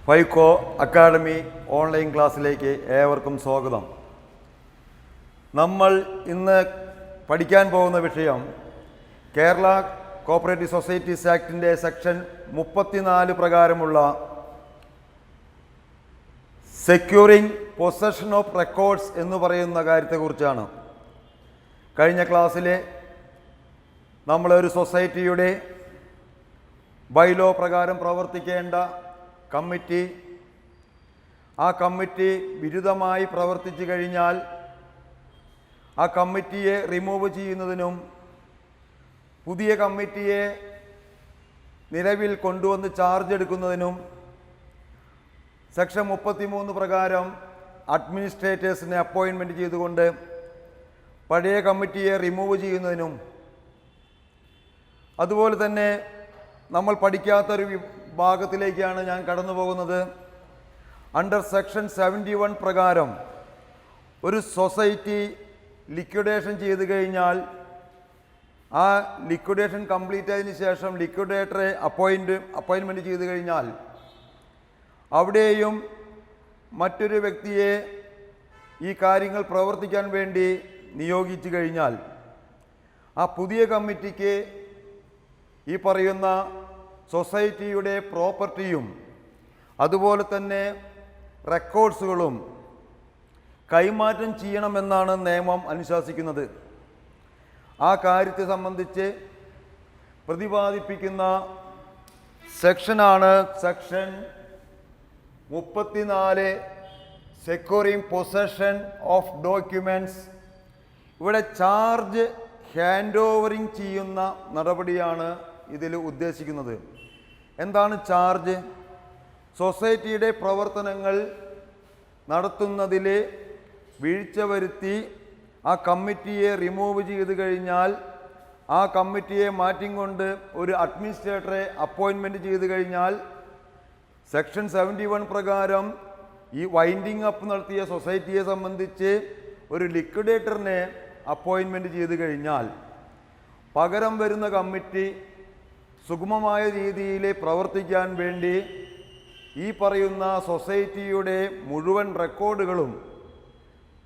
ഫൈക്കോ academy online ക്ലാസ്സിലേക്ക് ഏവർക്കും സ്വാഗതം. നമ്മൾ ഇന്ന് പഠിക്കാൻ പോകുന്ന വിഷയം കേരള കോപ്പറേറ്റീവ് സൊസൈറ്റീസ് ആക്ടിൻ്റെ സെക്ഷൻ 34 പ്രകാരമുള്ള സെക്യൂറിംഗ് പൊസഷൻ ഓഫ് റെക്കോർഡ്സ് എന്ന് പറയുന്ന കാര്യത്തെക്കുറിച്ചാണ്. കഴിഞ്ഞ ക്ലാസ്സിൽ നമ്മളൊരു സൊസൈറ്റിയുടെ ബൈലോ പ്രകാരം പ്രവർത്തിക്കേണ്ട കമ്മിറ്റി, ആ കമ്മിറ്റി വിരുദ്ധമായി പ്രവർത്തിച്ചു കഴിഞ്ഞാൽ ആ കമ്മിറ്റിയെ റിമൂവ് ചെയ്യുന്നതിനും പുതിയ കമ്മിറ്റിയെ നിലവിൽ കൊണ്ടുവന്ന് ചാർജ് എടുക്കുന്നതിനും സെക്ഷൻ 33 പ്രകാരം അഡ്മിനിസ്ട്രേറ്റേഴ്സിനെ അപ്പോയിൻമെൻറ്റ് ചെയ്തുകൊണ്ട് പഴയ കമ്മിറ്റിയെ റിമൂവ് ചെയ്യുന്നതിനും, അതുപോലെ തന്നെ നമ്മൾ പഠിക്കാത്തൊരു ഭാഗത്തിലേക്കാണ് ഞാൻ കടന്നു പോകുന്നത്. അണ്ടർ സെക്ഷൻ 71 പ്രകാരം ഒരു സൊസൈറ്റി ലിക്വിഡേഷൻ ചെയ്തു കഴിഞ്ഞാൽ ആ ലിക്വിഡേഷൻ കംപ്ലീറ്റ് ആയതിനു ശേഷം ലിക്വിഡേറ്ററെ അപ്പോയിൻമെൻറ്റ് ചെയ്തു കഴിഞ്ഞാൽ അവിടെയും മറ്റൊരു വ്യക്തിയെ ഈ കാര്യങ്ങൾ പ്രവർത്തിക്കാൻ വേണ്ടി നിയോഗിച്ചു കഴിഞ്ഞാൽ ആ പുതിയ കമ്മിറ്റിക്ക് ഈ പറയുന്ന സൊസൈറ്റിയുടെ പ്രോപ്പർട്ടിയും അതുപോലെ തന്നെ റെക്കോർഡ്സുകളും കൈമാറ്റം ചെയ്യണമെന്നാണ് നിയമം അനുശാസിക്കുന്നത്. ആ കാര്യത്തെ സംബന്ധിച്ച് പ്രതിപാദിപ്പിക്കുന്ന സെക്ഷനാണ് section 34, securing possession of documents. ഇവിടെ ചാർജ് ഹാൻഡ് ഓവറിങ് ചെയ്യുന്ന നടപടിയാണ് ഇതിൽ ഉദ്ദേശിക്കുന്നത്. എന്താണ് ചാർജ്? സൊസൈറ്റിയുടെ പ്രവർത്തനങ്ങൾ നടത്തുന്നതിൽ വീഴ്ച വരുത്തി ആ കമ്മിറ്റിയെ റിമൂവ് ചെയ്ത് കഴിഞ്ഞാൽ ആ കമ്മിറ്റിയെ മാറ്റിക്കൊണ്ട് ഒരു അഡ്മിനിസ്ട്രേറ്ററെ അപ്പോയിൻമെൻറ്റ് ചെയ്ത് കഴിഞ്ഞാൽ സെക്ഷൻ 71 പ്രകാരം ഈ വൈൻഡിങ് അപ്പ് നടത്തിയ സൊസൈറ്റിയെ സംബന്ധിച്ച് ഒരു ലിക്വിഡേറ്ററിനെ അപ്പോയിൻമെൻറ്റ് ചെയ്ത് കഴിഞ്ഞാൽ പകരം വരുന്ന കമ്മിറ്റി സുഗമമായ രീതിയിൽ പ്രവർത്തിക്കാൻ വേണ്ടി ഈ പറയുന്ന സൊസൈറ്റിയുടെ മുഴുവൻ റെക്കോർഡുകളും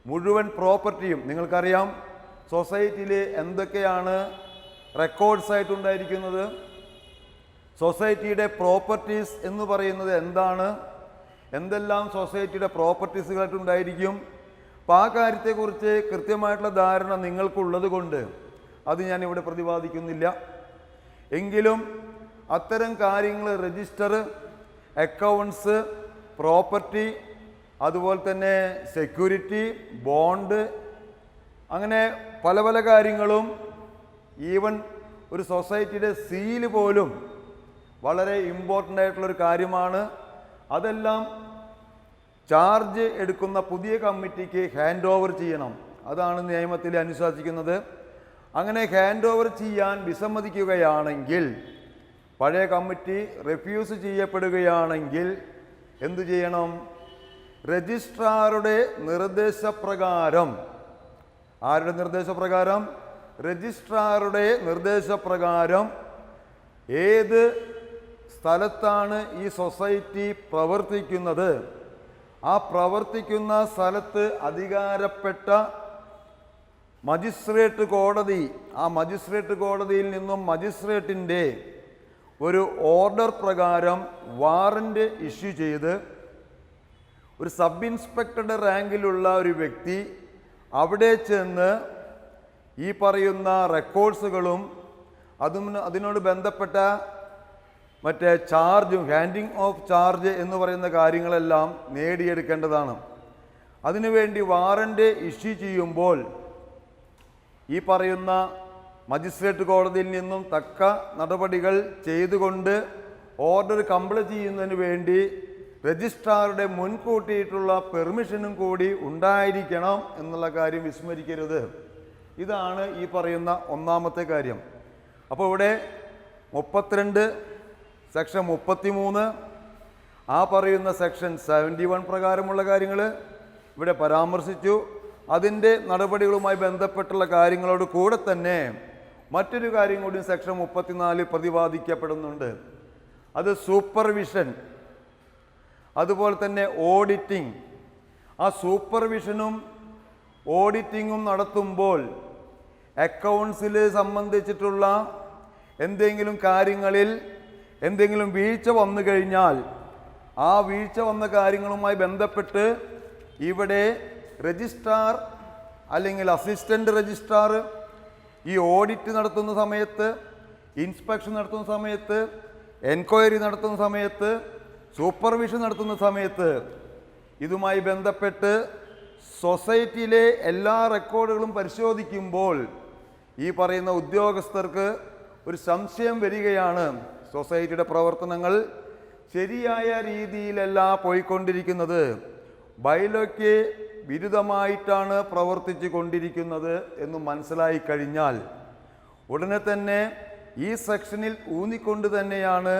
മുഴുവൻ പ്രോപ്പർട്ടിയും, നിങ്ങൾക്കറിയാം സൊസൈറ്റിയിൽ എന്തൊക്കെയാണ് റെക്കോർഡ്സ് ആയിട്ടുണ്ടായിരിക്കുന്നത്, സൊസൈറ്റിയുടെ പ്രോപ്പർട്ടീസ് എന്ന് പറയുന്നത് എന്താണ്, എന്തെല്ലാം സൊസൈറ്റിയുടെ പ്രോപ്പർട്ടീസുകളായിട്ടുണ്ടായിരിക്കും. അപ്പോൾ ആ കാര്യത്തെക്കുറിച്ച് കൃത്യമായിട്ടുള്ള ധാരണ നിങ്ങൾക്കുള്ളത് കൊണ്ട് അത് ഞാനിവിടെ പ്രതിപാദിക്കുന്നില്ല. എങ്കിലും അത്തരം കാര്യങ്ങൾ രജിസ്റ്റർ, അക്കൗണ്ട്സ്, പ്രോപ്പർട്ടി, അതുപോലെ തന്നെ സെക്യൂരിറ്റി, ബോണ്ട്, അങ്ങനെ പല പല കാര്യങ്ങളും, ഈവൻ ഒരു സൊസൈറ്റിയുടെ സീല് പോലും വളരെ ഇമ്പോർട്ടൻ്റ് ആയിട്ടുള്ളൊരു കാര്യമാണ്. അതെല്ലാം ചാർജ് എടുക്കുന്ന പുതിയ കമ്മിറ്റിക്ക് ഹാൻഡ് ഓവർ ചെയ്യണം. അതാണ് നിയമത്തിൽ അനുശാസിക്കുന്നത്. അങ്ങനെ ഹാൻഡ് ഓവർ ചെയ്യാൻ വിസമ്മതിക്കുകയാണെങ്കിൽ, പഴയ കമ്മിറ്റി റിഫ്യൂസ് ചെയ്യപ്പെടുകയാണെങ്കിൽ എന്തു ചെയ്യണം? രജിസ്ട്രാറുടെ നിർദ്ദേശപ്രകാരം, ആരുടെ നിർദ്ദേശപ്രകാരം? രജിസ്ട്രാറുടെ നിർദ്ദേശപ്രകാരം ഏത് സ്ഥലത്താണ് ഈ സൊസൈറ്റി പ്രവർത്തിക്കുന്നത്, ആ പ്രവർത്തിക്കുന്ന സ്ഥലത്ത് അധികാരപ്പെട്ട മജിസ്ട്രേറ്റ് കോടതി, ആ മജിസ്ട്രേറ്റ് കോടതിയിൽ നിന്നും മജിസ്ട്രേറ്റിൻ്റെ ഒരു ഓർഡർ പ്രകാരം വാറൻ്റ് ഇഷ്യൂ ചെയ്ത് ഒരു സബ് ഇൻസ്പെക്ടറുടെ റാങ്കിലുള്ള ഒരു വ്യക്തി അവിടെ ചെന്ന് ഈ പറയുന്ന റെക്കോർഡ്സുകളും അതിനോട് ബന്ധപ്പെട്ട മറ്റേ ചാർജും, ഹാൻഡിങ് ഓഫ് ചാർജ് എന്ന് പറയുന്ന കാര്യങ്ങളെല്ലാം നേടിയെടുക്കേണ്ടതാണ്. അതിനുവേണ്ടി വാറൻ്റ് ഇഷ്യൂ ചെയ്യുമ്പോൾ ഈ പറയുന്ന മജിസ്ട്രേറ്റ് കോടതിയിൽ നിന്നും തക്ക നടപടികൾ ചെയ്തുകൊണ്ട് ഓർഡർ കംപ്ലീറ്റ് ചെയ്യുന്നതിന് വേണ്ടി രജിസ്ട്രാറുടെ മുൻകൂട്ടിയിട്ടുള്ള പെർമിഷനും കൂടി ഉണ്ടായിരിക്കണം എന്നുള്ള കാര്യം വിസ്മരിക്കരുത്. ഇതാണ് ഈ പറയുന്ന ഒന്നാമത്തെ കാര്യം. അപ്പോൾ ഇവിടെ 32 സെക്ഷൻ 33 ആ പറയുന്ന സെക്ഷൻ 71 പ്രകാരമുള്ള കാര്യങ്ങൾ ഇവിടെ പരാമർശിച്ചു. അതിൻ്റെ നടപടികളുമായി ബന്ധപ്പെട്ടുള്ള കാര്യങ്ങളോട് കൂടെ തന്നെ മറ്റൊരു കാര്യം കൂടി സെക്ഷൻ 34 പ്രതിപാദിക്കപ്പെടുന്നുണ്ട്. അത് സൂപ്പർവിഷൻ, അതുപോലെ തന്നെ ഓഡിറ്റിംഗ്. ആ സൂപ്പർവിഷനും ഓഡിറ്റിങ്ങും നടത്തുമ്പോൾ അക്കൗണ്ട്സിൽ സംബന്ധിച്ചിട്ടുള്ള എന്തെങ്കിലും കാര്യങ്ങളിൽ എന്തെങ്കിലും വീഴ്ച വന്നു കഴിഞ്ഞാൽ ആ വീഴ്ച വന്ന കാര്യങ്ങളുമായി ബന്ധപ്പെട്ട് ഇവിടെ രജിസ്ട്രാർ അല്ലെങ്കിൽ അസിസ്റ്റൻ്റ് രജിസ്ട്രാർ ഈ ഓഡിറ്റ് നടത്തുന്ന സമയത്ത്, ഇൻസ്പെക്ഷൻ നടത്തുന്ന സമയത്ത്, എൻക്വയറി നടത്തുന്ന സമയത്ത്, സൂപ്പർവിഷൻ നടത്തുന്ന സമയത്ത് ഇതുമായി ബന്ധപ്പെട്ട് സൊസൈറ്റിയിലെ എല്ലാ റെക്കോർഡുകളും പരിശോധിക്കുമ്പോൾ ഈ പറയുന്ന ഉദ്യോഗസ്ഥർക്ക് ഒരു സംശയം വരികയാണ്. സൊസൈറ്റിയുടെ പ്രവർത്തനങ്ങൾ ശരിയായ രീതിയിലല്ല പോയിക്കൊണ്ടിരിക്കുന്നത്, ബൈലോയ്ക്ക് വിരുദ്ധമായിട്ടാണ് പ്രവർത്തിച്ചു കൊണ്ടിരിക്കുന്നത് എന്ന് മനസ്സിലായി കഴിഞ്ഞാൽ ഉടനെ തന്നെ ഈ സെക്ഷനിൽ ഊന്നിക്കൊണ്ട് തന്നെയാണ്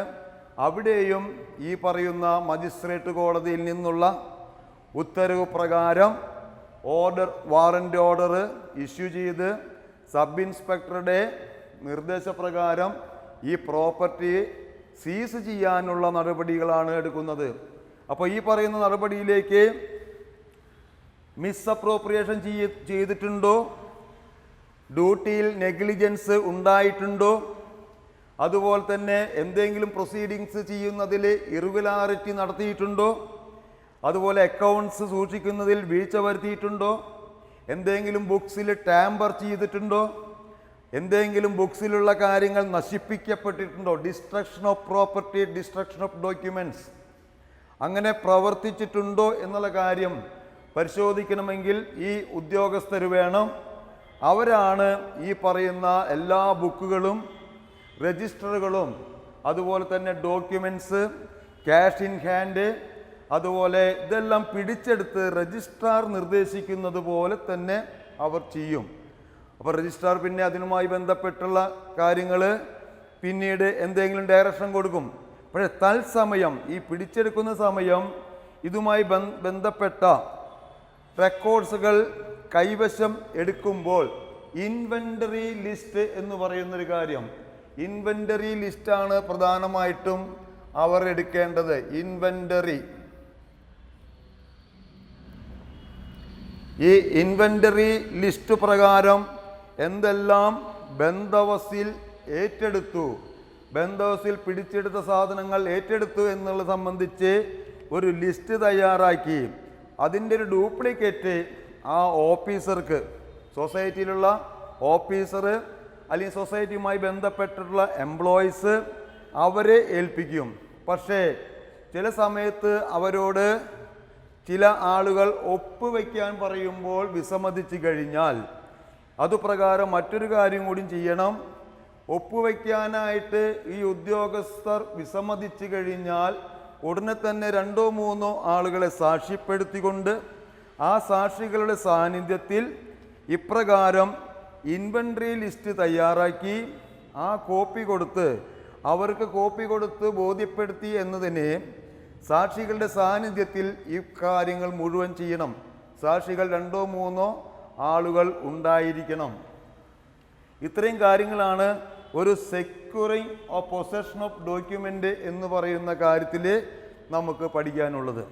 അവിടെയും ഈ പറയുന്ന മജിസ്ട്രേറ്റ് കോടതിയിൽ നിന്നുള്ള ഉത്തരവ് പ്രകാരം വാറന്റ് ഓർഡർ ഇഷ്യൂ ചെയ്ത് സബ് ഇൻസ്പെക്ടറുടെ നിർദ്ദേശപ്രകാരം ഈ പ്രോപ്പർട്ടി സീസ് ചെയ്യാനുള്ള നടപടികളാണ് എടുക്കുന്നത്. അപ്പോൾ ഈ പറയുന്ന നടപടിയിലേക്ക് മിസ്അപ്രോപ്രിയേഷൻ ചെയ്തിട്ടുണ്ടോ, ഡ്യൂട്ടിയിൽ നെഗ്ലിജൻസ് ഉണ്ടായിട്ടുണ്ടോ, അതുപോലെ തന്നെ എന്തെങ്കിലും പ്രൊസീഡിങ്സ് ചെയ്യുന്നതിൽ ഇറഗുലാരിറ്റി നടത്തിയിട്ടുണ്ടോ, അതുപോലെ അക്കൗണ്ട്സ് സൂക്ഷിക്കുന്നതിൽ വീഴ്ച വരുത്തിയിട്ടുണ്ടോ, എന്തെങ്കിലും ബുക്സിൽ ടാമ്പർ ചെയ്തിട്ടുണ്ടോ, എന്തെങ്കിലും ബുക്സിലുള്ള കാര്യങ്ങൾ നശിപ്പിക്കപ്പെട്ടിട്ടുണ്ടോ, destruction of property, destruction of documents അങ്ങനെ പ്രവർത്തിച്ചിട്ടുണ്ടോ എന്നുള്ള കാര്യം പരിശോധിക്കണമെങ്കിൽ ഈ ഉദ്യോഗസ്ഥർ വേണം. അവരാണ് ഈ പറയുന്ന എല്ലാ ബുക്കുകളും രജിസ്റ്ററുകളും അതുപോലെ തന്നെ ഡോക്യുമെൻറ്റ്സ്, ക്യാഷ് ഇൻ ഹാൻഡ്, അതുപോലെ ഇതെല്ലാം പിടിച്ചെടുത്ത് രജിസ്ട്രാർ നിർദ്ദേശിക്കുന്നത് പോലെ തന്നെ അവർ ചെയ്യും. അപ്പോൾ രജിസ്ട്രാർ പിന്നെ അതിനുമായി ബന്ധപ്പെട്ടുള്ള കാര്യങ്ങൾ പിന്നീട് എന്തെങ്കിലും ഡയറക്ഷൻ കൊടുക്കും. പക്ഷേ തത്സമയം ഈ പിടിച്ചെടുക്കുന്ന സമയം ഇതുമായി ബന്ധപ്പെട്ട റെക്കോർഡ്സുകൾ കൈവശം എടുക്കുമ്പോൾ ഇൻവെൻ്ററി ലിസ്റ്റ് എന്ന് പറയുന്നൊരു കാര്യം, ഇൻവെൻ്ററി ലിസ്റ്റാണ് പ്രധാനമായിട്ടും അവർ എടുക്കേണ്ടത്. ഇൻവെൻ്ററി, ഈ ഇൻവെൻ്ററി ലിസ്റ്റ് പ്രകാരം എന്തെല്ലാം ബന്ദോബസ്തിൽ ഏറ്റെടുത്തു, ബന്ദോബസ്തിൽ പിടിച്ചെടുത്ത സാധനങ്ങൾ ഏറ്റെടുത്തു എന്നുള്ളത് സംബന്ധിച്ച് ഒരു ലിസ്റ്റ് തയ്യാറാക്കി അതിൻ്റെ ഒരു ഡ്യൂപ്ലിക്കേറ്റ് ആ ഓഫീസർക്ക്, സൊസൈറ്റിയിലുള്ള ഓഫീസർ അല്ലെങ്കിൽ സൊസൈറ്റിയുമായി ബന്ധപ്പെട്ടിട്ടുള്ള എംപ്ലോയീസ് അവരെ ഏൽപ്പിക്കും. പക്ഷേ ചില സമയത്ത് അവരോട് ചില ആളുകൾ ഒപ്പുവെക്കാൻ പറയുമ്പോൾ വിസമ്മതിച്ചു കഴിഞ്ഞാൽ അതുപ്രകാരം മറ്റൊരു കാര്യം കൂടി ചെയ്യണം. ഒപ്പുവെക്കാനായിട്ട് ഈ ഉദ്യോഗസ്ഥർ വിസമ്മതിച്ചു കഴിഞ്ഞാൽ ഉടനെ തന്നെ 2-3 ആളുകളെ സാക്ഷ്യപ്പെടുത്തിക്കൊണ്ട് ആ സാക്ഷികളുടെ സാന്നിധ്യത്തിൽ ഇപ്രകാരം ഇൻവെൻ്ററി ലിസ്റ്റ് തയ്യാറാക്കി ആ കോപ്പി കൊടുത്ത് അവർക്ക് കോപ്പി കൊടുത്ത് ബോധ്യപ്പെടുത്തി എന്നതിനെ സാക്ഷികളുടെ സാന്നിധ്യത്തിൽ ഈ കാര്യങ്ങൾ മുഴുവൻ ചെയ്യണം. സാക്ഷികൾ 2-3 ആളുകൾ ഉണ്ടായിരിക്കണം. ഇത്രയും കാര്യങ്ങളാണ് ഒരു securing of possession of document എന്ന് പറയുന്ന കാര്യത്തിൽ നമുക്ക് പഠിക്കാനുള്ളത്.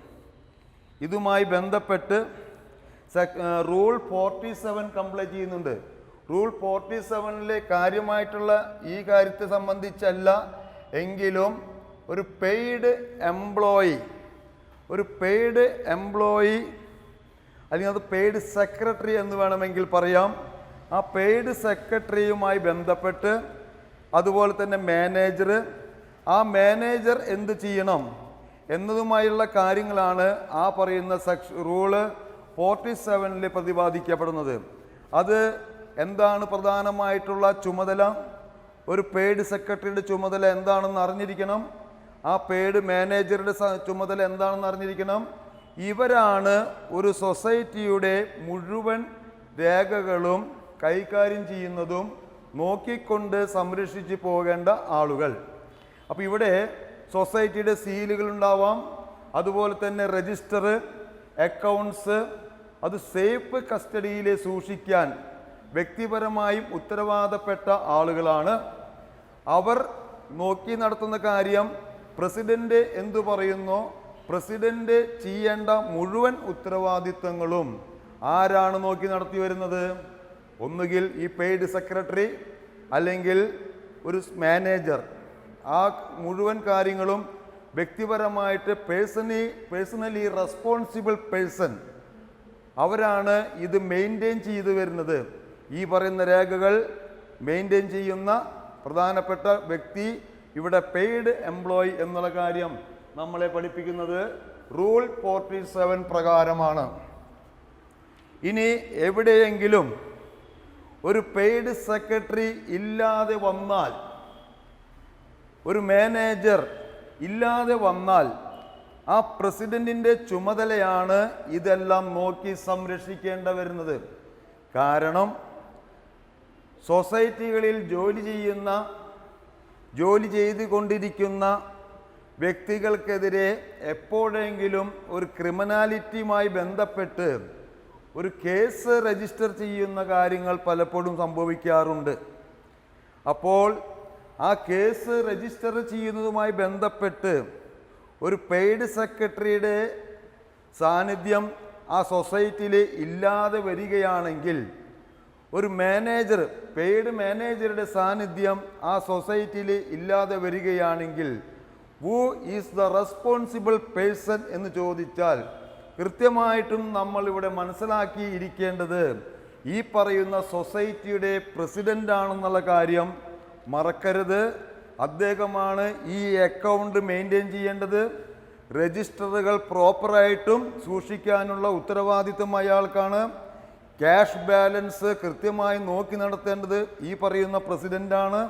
ഇതുമായി ബന്ധപ്പെട്ട് റൂൾ 47 കംപ്ലൈൻറ്റ് ചെയ്യുന്നുണ്ട്. റൂൾ 47 കാര്യമായിട്ടുള്ള ഈ കാര്യത്തെ സംബന്ധിച്ചല്ല എങ്കിലും ഒരു പെയ്ഡ് എംപ്ലോയി അല്ലെങ്കിൽ അത് പെയ്ഡ് സെക്രട്ടറി എന്ന് വേണമെങ്കിൽ പറയാം. ആ പെയ്ഡ് സെക്രട്ടറിയുമായി ബന്ധപ്പെട്ട് അതുപോലെ തന്നെ ആ മാനേജർ എന്ത് ചെയ്യണം എന്നതുമായുള്ള കാര്യങ്ങളാണ് ആ പറയുന്ന റൂള് 47 പ്രതിപാദിക്കപ്പെടുന്നത്. അത് എന്താണ് പ്രധാനമായിട്ടുള്ള ചുമതല, ഒരു പെയ്ഡ് സെക്രട്ടറിയുടെ ചുമതല എന്താണെന്ന് അറിഞ്ഞിരിക്കണം. ആ പെയ്ഡ് മാനേജറുടെ ചുമതല എന്താണെന്ന് അറിഞ്ഞിരിക്കണം. ഇവരാണ് ഒരു സൊസൈറ്റിയുടെ മുഴുവൻ രേഖകളും കൈകാര്യം ചെയ്യുന്നതും നോക്കിക്കൊണ്ട് സംരക്ഷിച്ച് പോകേണ്ട ആളുകൾ. അപ്പോൾ ഇവിടെ സൊസൈറ്റിയുടെ സീലുകൾ ഉണ്ടാവാം, അതുപോലെ തന്നെ രജിസ്റ്റർ, അക്കൗണ്ട്സ്, അത് സേഫ് കസ്റ്റഡിയിൽ സൂക്ഷിക്കാൻ വ്യക്തിപരമായും ഉത്തരവാദപ്പെട്ട ആളുകളാണ്. അവർ നോക്കി നടത്തുന്ന കാര്യം പ്രസിഡന്റ് എന്തു പറയുന്നു, പ്രസിഡന്റ് ചെയ്യേണ്ട മുഴുവൻ ഉത്തരവാദിത്തങ്ങളും ആരാണ് നോക്കി നടത്തി വരുന്നത്? ഒന്നുകിൽ ഈ പെയ്ഡ് സെക്രട്ടറി അല്ലെങ്കിൽ ഒരു മാനേജർ. ആ മുഴുവൻ കാര്യങ്ങളും വ്യക്തിപരമായിട്ട് പേഴ്സണലി റെസ്പോൺസിബിൾ പേഴ്സൺ അവരാണ് ഇത് മെയിൻറ്റെയിൻ ചെയ്തു വരുന്നത്. ഈ പറയുന്ന രേഖകൾ മെയിൻറ്റെയിൻ ചെയ്യുന്ന പ്രധാനപ്പെട്ട വ്യക്തി ഇവിടെ പെയ്ഡ് എംപ്ലോയി എന്നുള്ള കാര്യം നമ്മളെ പഠിപ്പിക്കുന്നത് റൂൾ 47 പ്രകാരമാണ്. ഇനി എവിടെയെങ്കിലും ഒരു പെയ്ഡ് സെക്രട്ടറി ഇല്ലാതെ വന്നാൽ, ഒരു മാനേജർ ഇല്ലാതെ വന്നാൽ ആ പ്രസിഡന്റിൻ്റെ ചുമതലയാണ് ഇതെല്ലാം നോക്കി സംരക്ഷിക്കേണ്ട വരുന്നത്. കാരണം സൊസൈറ്റികളിൽ ജോലി ചെയ്തുകൊണ്ടിരിക്കുന്ന വ്യക്തികൾക്കെതിരെ എപ്പോഴെങ്കിലും ഒരു ക്രിമിനാലിറ്റിയുമായി ബന്ധപ്പെട്ട് ഒരു കേസ് രജിസ്റ്റർ ചെയ്യുന്ന കാര്യങ്ങൾ പലപ്പോഴും സംഭവിക്കാറുണ്ട്. അപ്പോൾ ആ കേസ് രജിസ്റ്റർ ചെയ്യുന്നതുമായി ബന്ധപ്പെട്ട് ഒരു പെയ്ഡ് സെക്രട്ടറിയുടെ സാന്നിധ്യം ആ സൊസൈറ്റിയിൽ ഇല്ലാതെ വരികയാണെങ്കിൽ, ഒരു പെയ്ഡ് മാനേജറുടെ സാന്നിധ്യം ആ സൊസൈറ്റിയിൽ ഇല്ലാതെ വരികയാണെങ്കിൽ, who is the responsible person എന്ന് ചോദിച്ചാൽ കൃത്യമായിട്ടും നമ്മൾ ഇവിടെ മനസ്സിലാക്കിയിരിക്കേണ്ടത് ഈ പറയുന്ന സൊസൈറ്റിയുടെ പ്രസിഡന്റ് ആണെന്നുള്ള കാര്യം മറക്കരുത്. അദ്ദേഹമാണ് ഈ അക്കൗണ്ട് മെയിൻറ്റെയിൻ ചെയ്യേണ്ടത്. രജിസ്റ്ററുകൾ പ്രോപ്പറായിട്ടും സൂക്ഷിക്കാനുള്ള ഉത്തരവാദിത്വം അയാൾക്കാണ്. ക്യാഷ് ബാലൻസ് കൃത്യമായി നോക്കി നടത്തേണ്ടത് ഈ പറയുന്ന പ്രസിഡൻ്റാണ്.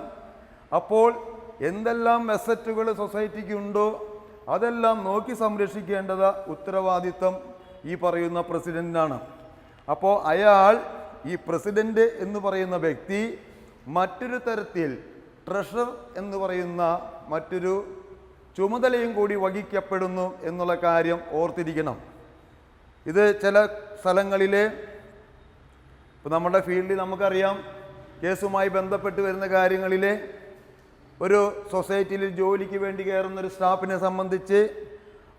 അപ്പോൾ എന്തെല്ലാം അസറ്റുകൾ സൊസൈറ്റിക്ക് ഉണ്ടോ അതെല്ലാം നോക്കി സംരക്ഷിക്കേണ്ടത് ഉത്തരവാദിത്വം ഈ പറയുന്ന പ്രസിഡൻ്റാണ്. അപ്പോൾ ഈ പ്രസിഡന്റ് എന്ന് പറയുന്ന വ്യക്തി മറ്റൊരു തരത്തിൽ ട്രഷറർ എന്ന് പറയുന്ന മറ്റൊരു ചുമതലയും കൂടി വഹിക്കപ്പെടുന്നു എന്നുള്ള കാര്യം ഓർത്തിരിക്കണം. ഇത് ചില സ്ഥലങ്ങളിൽ, ഇപ്പോൾ നമ്മുടെ ഫീൽഡിൽ നമുക്കറിയാം, കേസുമായി ബന്ധപ്പെട്ട് വരുന്ന കാര്യങ്ങളിൽ ഒരു സൊസൈറ്റിയിൽ ജോലിക്ക് വേണ്ടി കയറുന്ന ഒരു സ്റ്റാഫിനെ സംബന്ധിച്ച്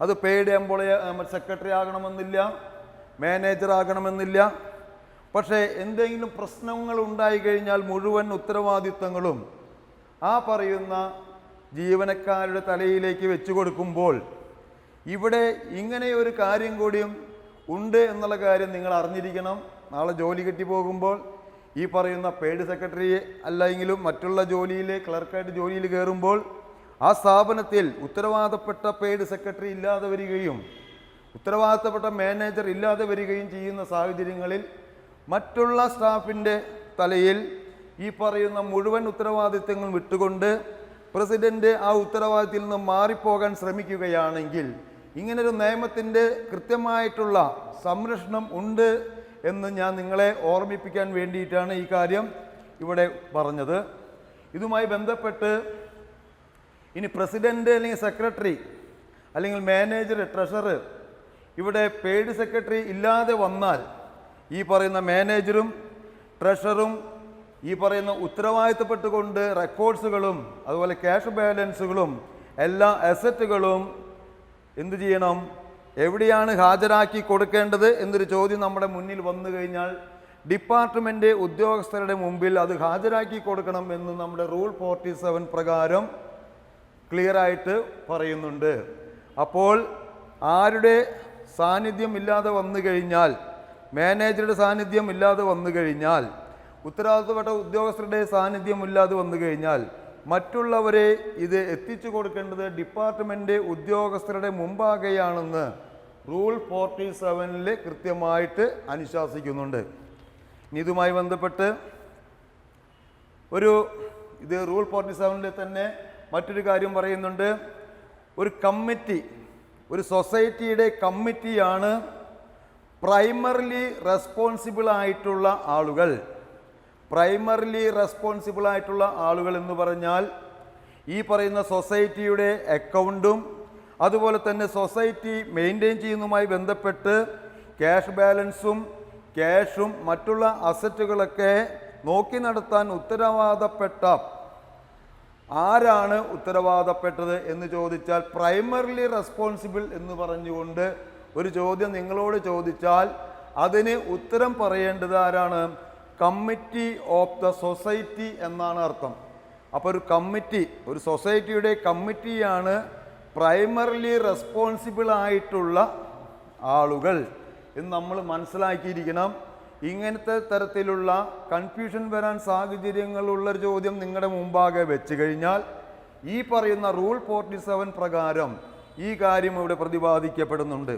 അത് പെയ്ഡ് എംപ്ലോയി സെക്രട്ടറി ആകണമെന്നില്ല, മാനേജർ ആകണമെന്നില്ല. പക്ഷേ എന്തെങ്കിലും പ്രശ്നങ്ങൾ ഉണ്ടായിക്കഴിഞ്ഞാൽ മുഴുവൻ ഉത്തരവാദിത്തങ്ങളും ആ പറയുന്ന ജീവനക്കാരുടെ തലയിലേക്ക് വെച്ചു കൊടുക്കുമ്പോൾ ഇവിടെ ഇങ്ങനെ ഒരു കാര്യം കൂടിയും ഉണ്ട് എന്നുള്ള കാര്യം നിങ്ങൾ അറിഞ്ഞിരിക്കണം. നാളെ ജോലി കിട്ടി പോകുമ്പോൾ ഈ പറയുന്ന പെയ്ഡ് സെക്രട്ടറിയെ അല്ലെങ്കിലും മറ്റുള്ള ജോലിയിൽ ക്ലർക്കായിട്ട് ജോലിയിൽ കയറുമ്പോൾ ആ സ്ഥാപനത്തിൽ ഉത്തരവാദപ്പെട്ട പെയ്ഡ് സെക്രട്ടറി ഇല്ലാതെ വരികയും ഉത്തരവാദിത്തപ്പെട്ട മാനേജർ ഇല്ലാതെ വരികയും ചെയ്യുന്ന സാഹചര്യങ്ങളിൽ മറ്റുള്ള സ്റ്റാഫിൻ്റെ തലയിൽ ഈ പറയുന്ന മുഴുവൻ ഉത്തരവാദിത്തങ്ങൾ വിട്ടുകൊണ്ട് പ്രസിഡന്റ് ആ ഉത്തരവാദിത്തത്തിൽ നിന്ന് മാറിപ്പോകാൻ ശ്രമിക്കുകയാണെങ്കിൽ ഇങ്ങനൊരു നിയമത്തിൻ്റെ കൃത്യമായിട്ടുള്ള സംരക്ഷണം ഉണ്ട് എന്ന് ഞാൻ നിങ്ങളെ ഓർമ്മിപ്പിക്കാൻ വേണ്ടിയിട്ടാണ് ഈ കാര്യം ഇവിടെ പറഞ്ഞത്. ഇതുമായി ബന്ധപ്പെട്ട് ഇനി പ്രസിഡന്റ് അല്ലെങ്കിൽ സെക്രട്ടറി അല്ലെങ്കിൽ മാനേജർ, ട്രഷറർ ഇവിടെ പെയ്ഡ് സെക്രട്ടറി ഇല്ലാതെ വന്നാൽ ഈ പറയുന്ന മാനേജറും ട്രഷറും ഈ പറയുന്ന ഉത്തരവാദിത്തപ്പെട്ടുകൊണ്ട് റെക്കോർഡ്സുകളും അതുപോലെ ക്യാഷ് ബാലൻസുകളും എല്ലാ അസറ്റുകളും എന്തു ചെയ്യണം, എവിടെയാണ് ഹാജരാക്കി കൊടുക്കേണ്ടത് എന്നൊരു ചോദ്യം നമ്മുടെ മുന്നിൽ വന്നു കഴിഞ്ഞാൽ ഡിപ്പാർട്ട്മെൻറ്റ് ഉദ്യോഗസ്ഥരുടെ മുമ്പിൽ അത് ഹാജരാക്കി കൊടുക്കണം എന്ന് നമ്മുടെ റൂൾ 47 പ്രകാരം ക്ലിയറായിട്ട് പറയുന്നുണ്ട്. അപ്പോൾ ആരുടെ സാന്നിധ്യം ഇല്ലാതെ വന്നു കഴിഞ്ഞാൽ, മാനേജറുടെ സാന്നിധ്യം ഇല്ലാതെ വന്നു കഴിഞ്ഞാൽ, ഉത്തരവാദിത്തപ്പെട്ട ഉദ്യോഗസ്ഥരുടെ സാന്നിധ്യം ഇല്ലാതെ വന്നു കഴിഞ്ഞാൽ മറ്റുള്ളവരെ ഇത് എത്തിച്ചു കൊടുക്കേണ്ടത് ഡിപ്പാർട്ട്മെൻറ്റ് ഉദ്യോഗസ്ഥരുടെ മുമ്പാകെയാണെന്ന് റൂൾ 47 കൃത്യമായിട്ട് അനുശാസിക്കുന്നുണ്ട്. ഇനി ഇതുമായി ബന്ധപ്പെട്ട് ഇത് റൂൾ 47 തന്നെ മറ്റൊരു കാര്യം പറയുന്നുണ്ട്. ഒരു കമ്മിറ്റി, ഒരു സൊസൈറ്റിയുടെ കമ്മിറ്റിയാണ് പ്രൈമറിലി റെസ്പോൺസിബിൾ ആയിട്ടുള്ള ആളുകൾ. പ്രൈമറിലി റെസ്പോൺസിബിൾ ആയിട്ടുള്ള ആളുകൾ എന്ന് പറഞ്ഞാൽ ഈ പറയുന്ന സൊസൈറ്റിയുടെ അക്കൗണ്ടും അതുപോലെ തന്നെ സൊസൈറ്റി മെയിൻറ്റെയിൻ ചെയ്യുന്നതുമായി ബന്ധപ്പെട്ട് ക്യാഷ് ബാലൻസും ക്യാഷും മറ്റുള്ള അസറ്റുകളൊക്കെ നോക്കി നടത്താൻ ഉത്തരവാദപ്പെട്ട ആരാണ് ഉത്തരവാദപ്പെട്ടത് എന്ന് ചോദിച്ചാൽ പ്രൈമറിലി റെസ്പോൺസിബിൾ എന്ന് പറഞ്ഞുകൊണ്ട് ഒരു ചോദ്യം നിങ്ങളോട് ചോദിച്ചാൽ അതിന് ഉത്തരം പറയേണ്ടത് ആരാണ്? കമ്മിറ്റി ഓഫ് ദ സൊസൈറ്റി എന്നാണ് അർത്ഥം. അപ്പോൾ ഒരു കമ്മിറ്റി, ഒരു സൊസൈറ്റിയുടെ കമ്മിറ്റിയാണ് പ്രൈമറിലി റെസ്പോൺസിബിൾ ആയിട്ടുള്ള ആളുകൾ എന്ന് നമ്മൾ മനസ്സിലാക്കിയിരിക്കണം. ഇങ്ങനത്തെ തരത്തിലുള്ള കൺഫ്യൂഷൻ വരാൻ സാഹചര്യങ്ങളുള്ളൊരു ചോദ്യം നിങ്ങളുടെ മുമ്പാകെ വെച്ച് കഴിഞ്ഞാൽ ഈ പറയുന്ന റൂൾ 47 പ്രകാരം ഈ കാര്യം ഇവിടെ പ്രതിപാദിക്കപ്പെടുന്നുണ്ട്.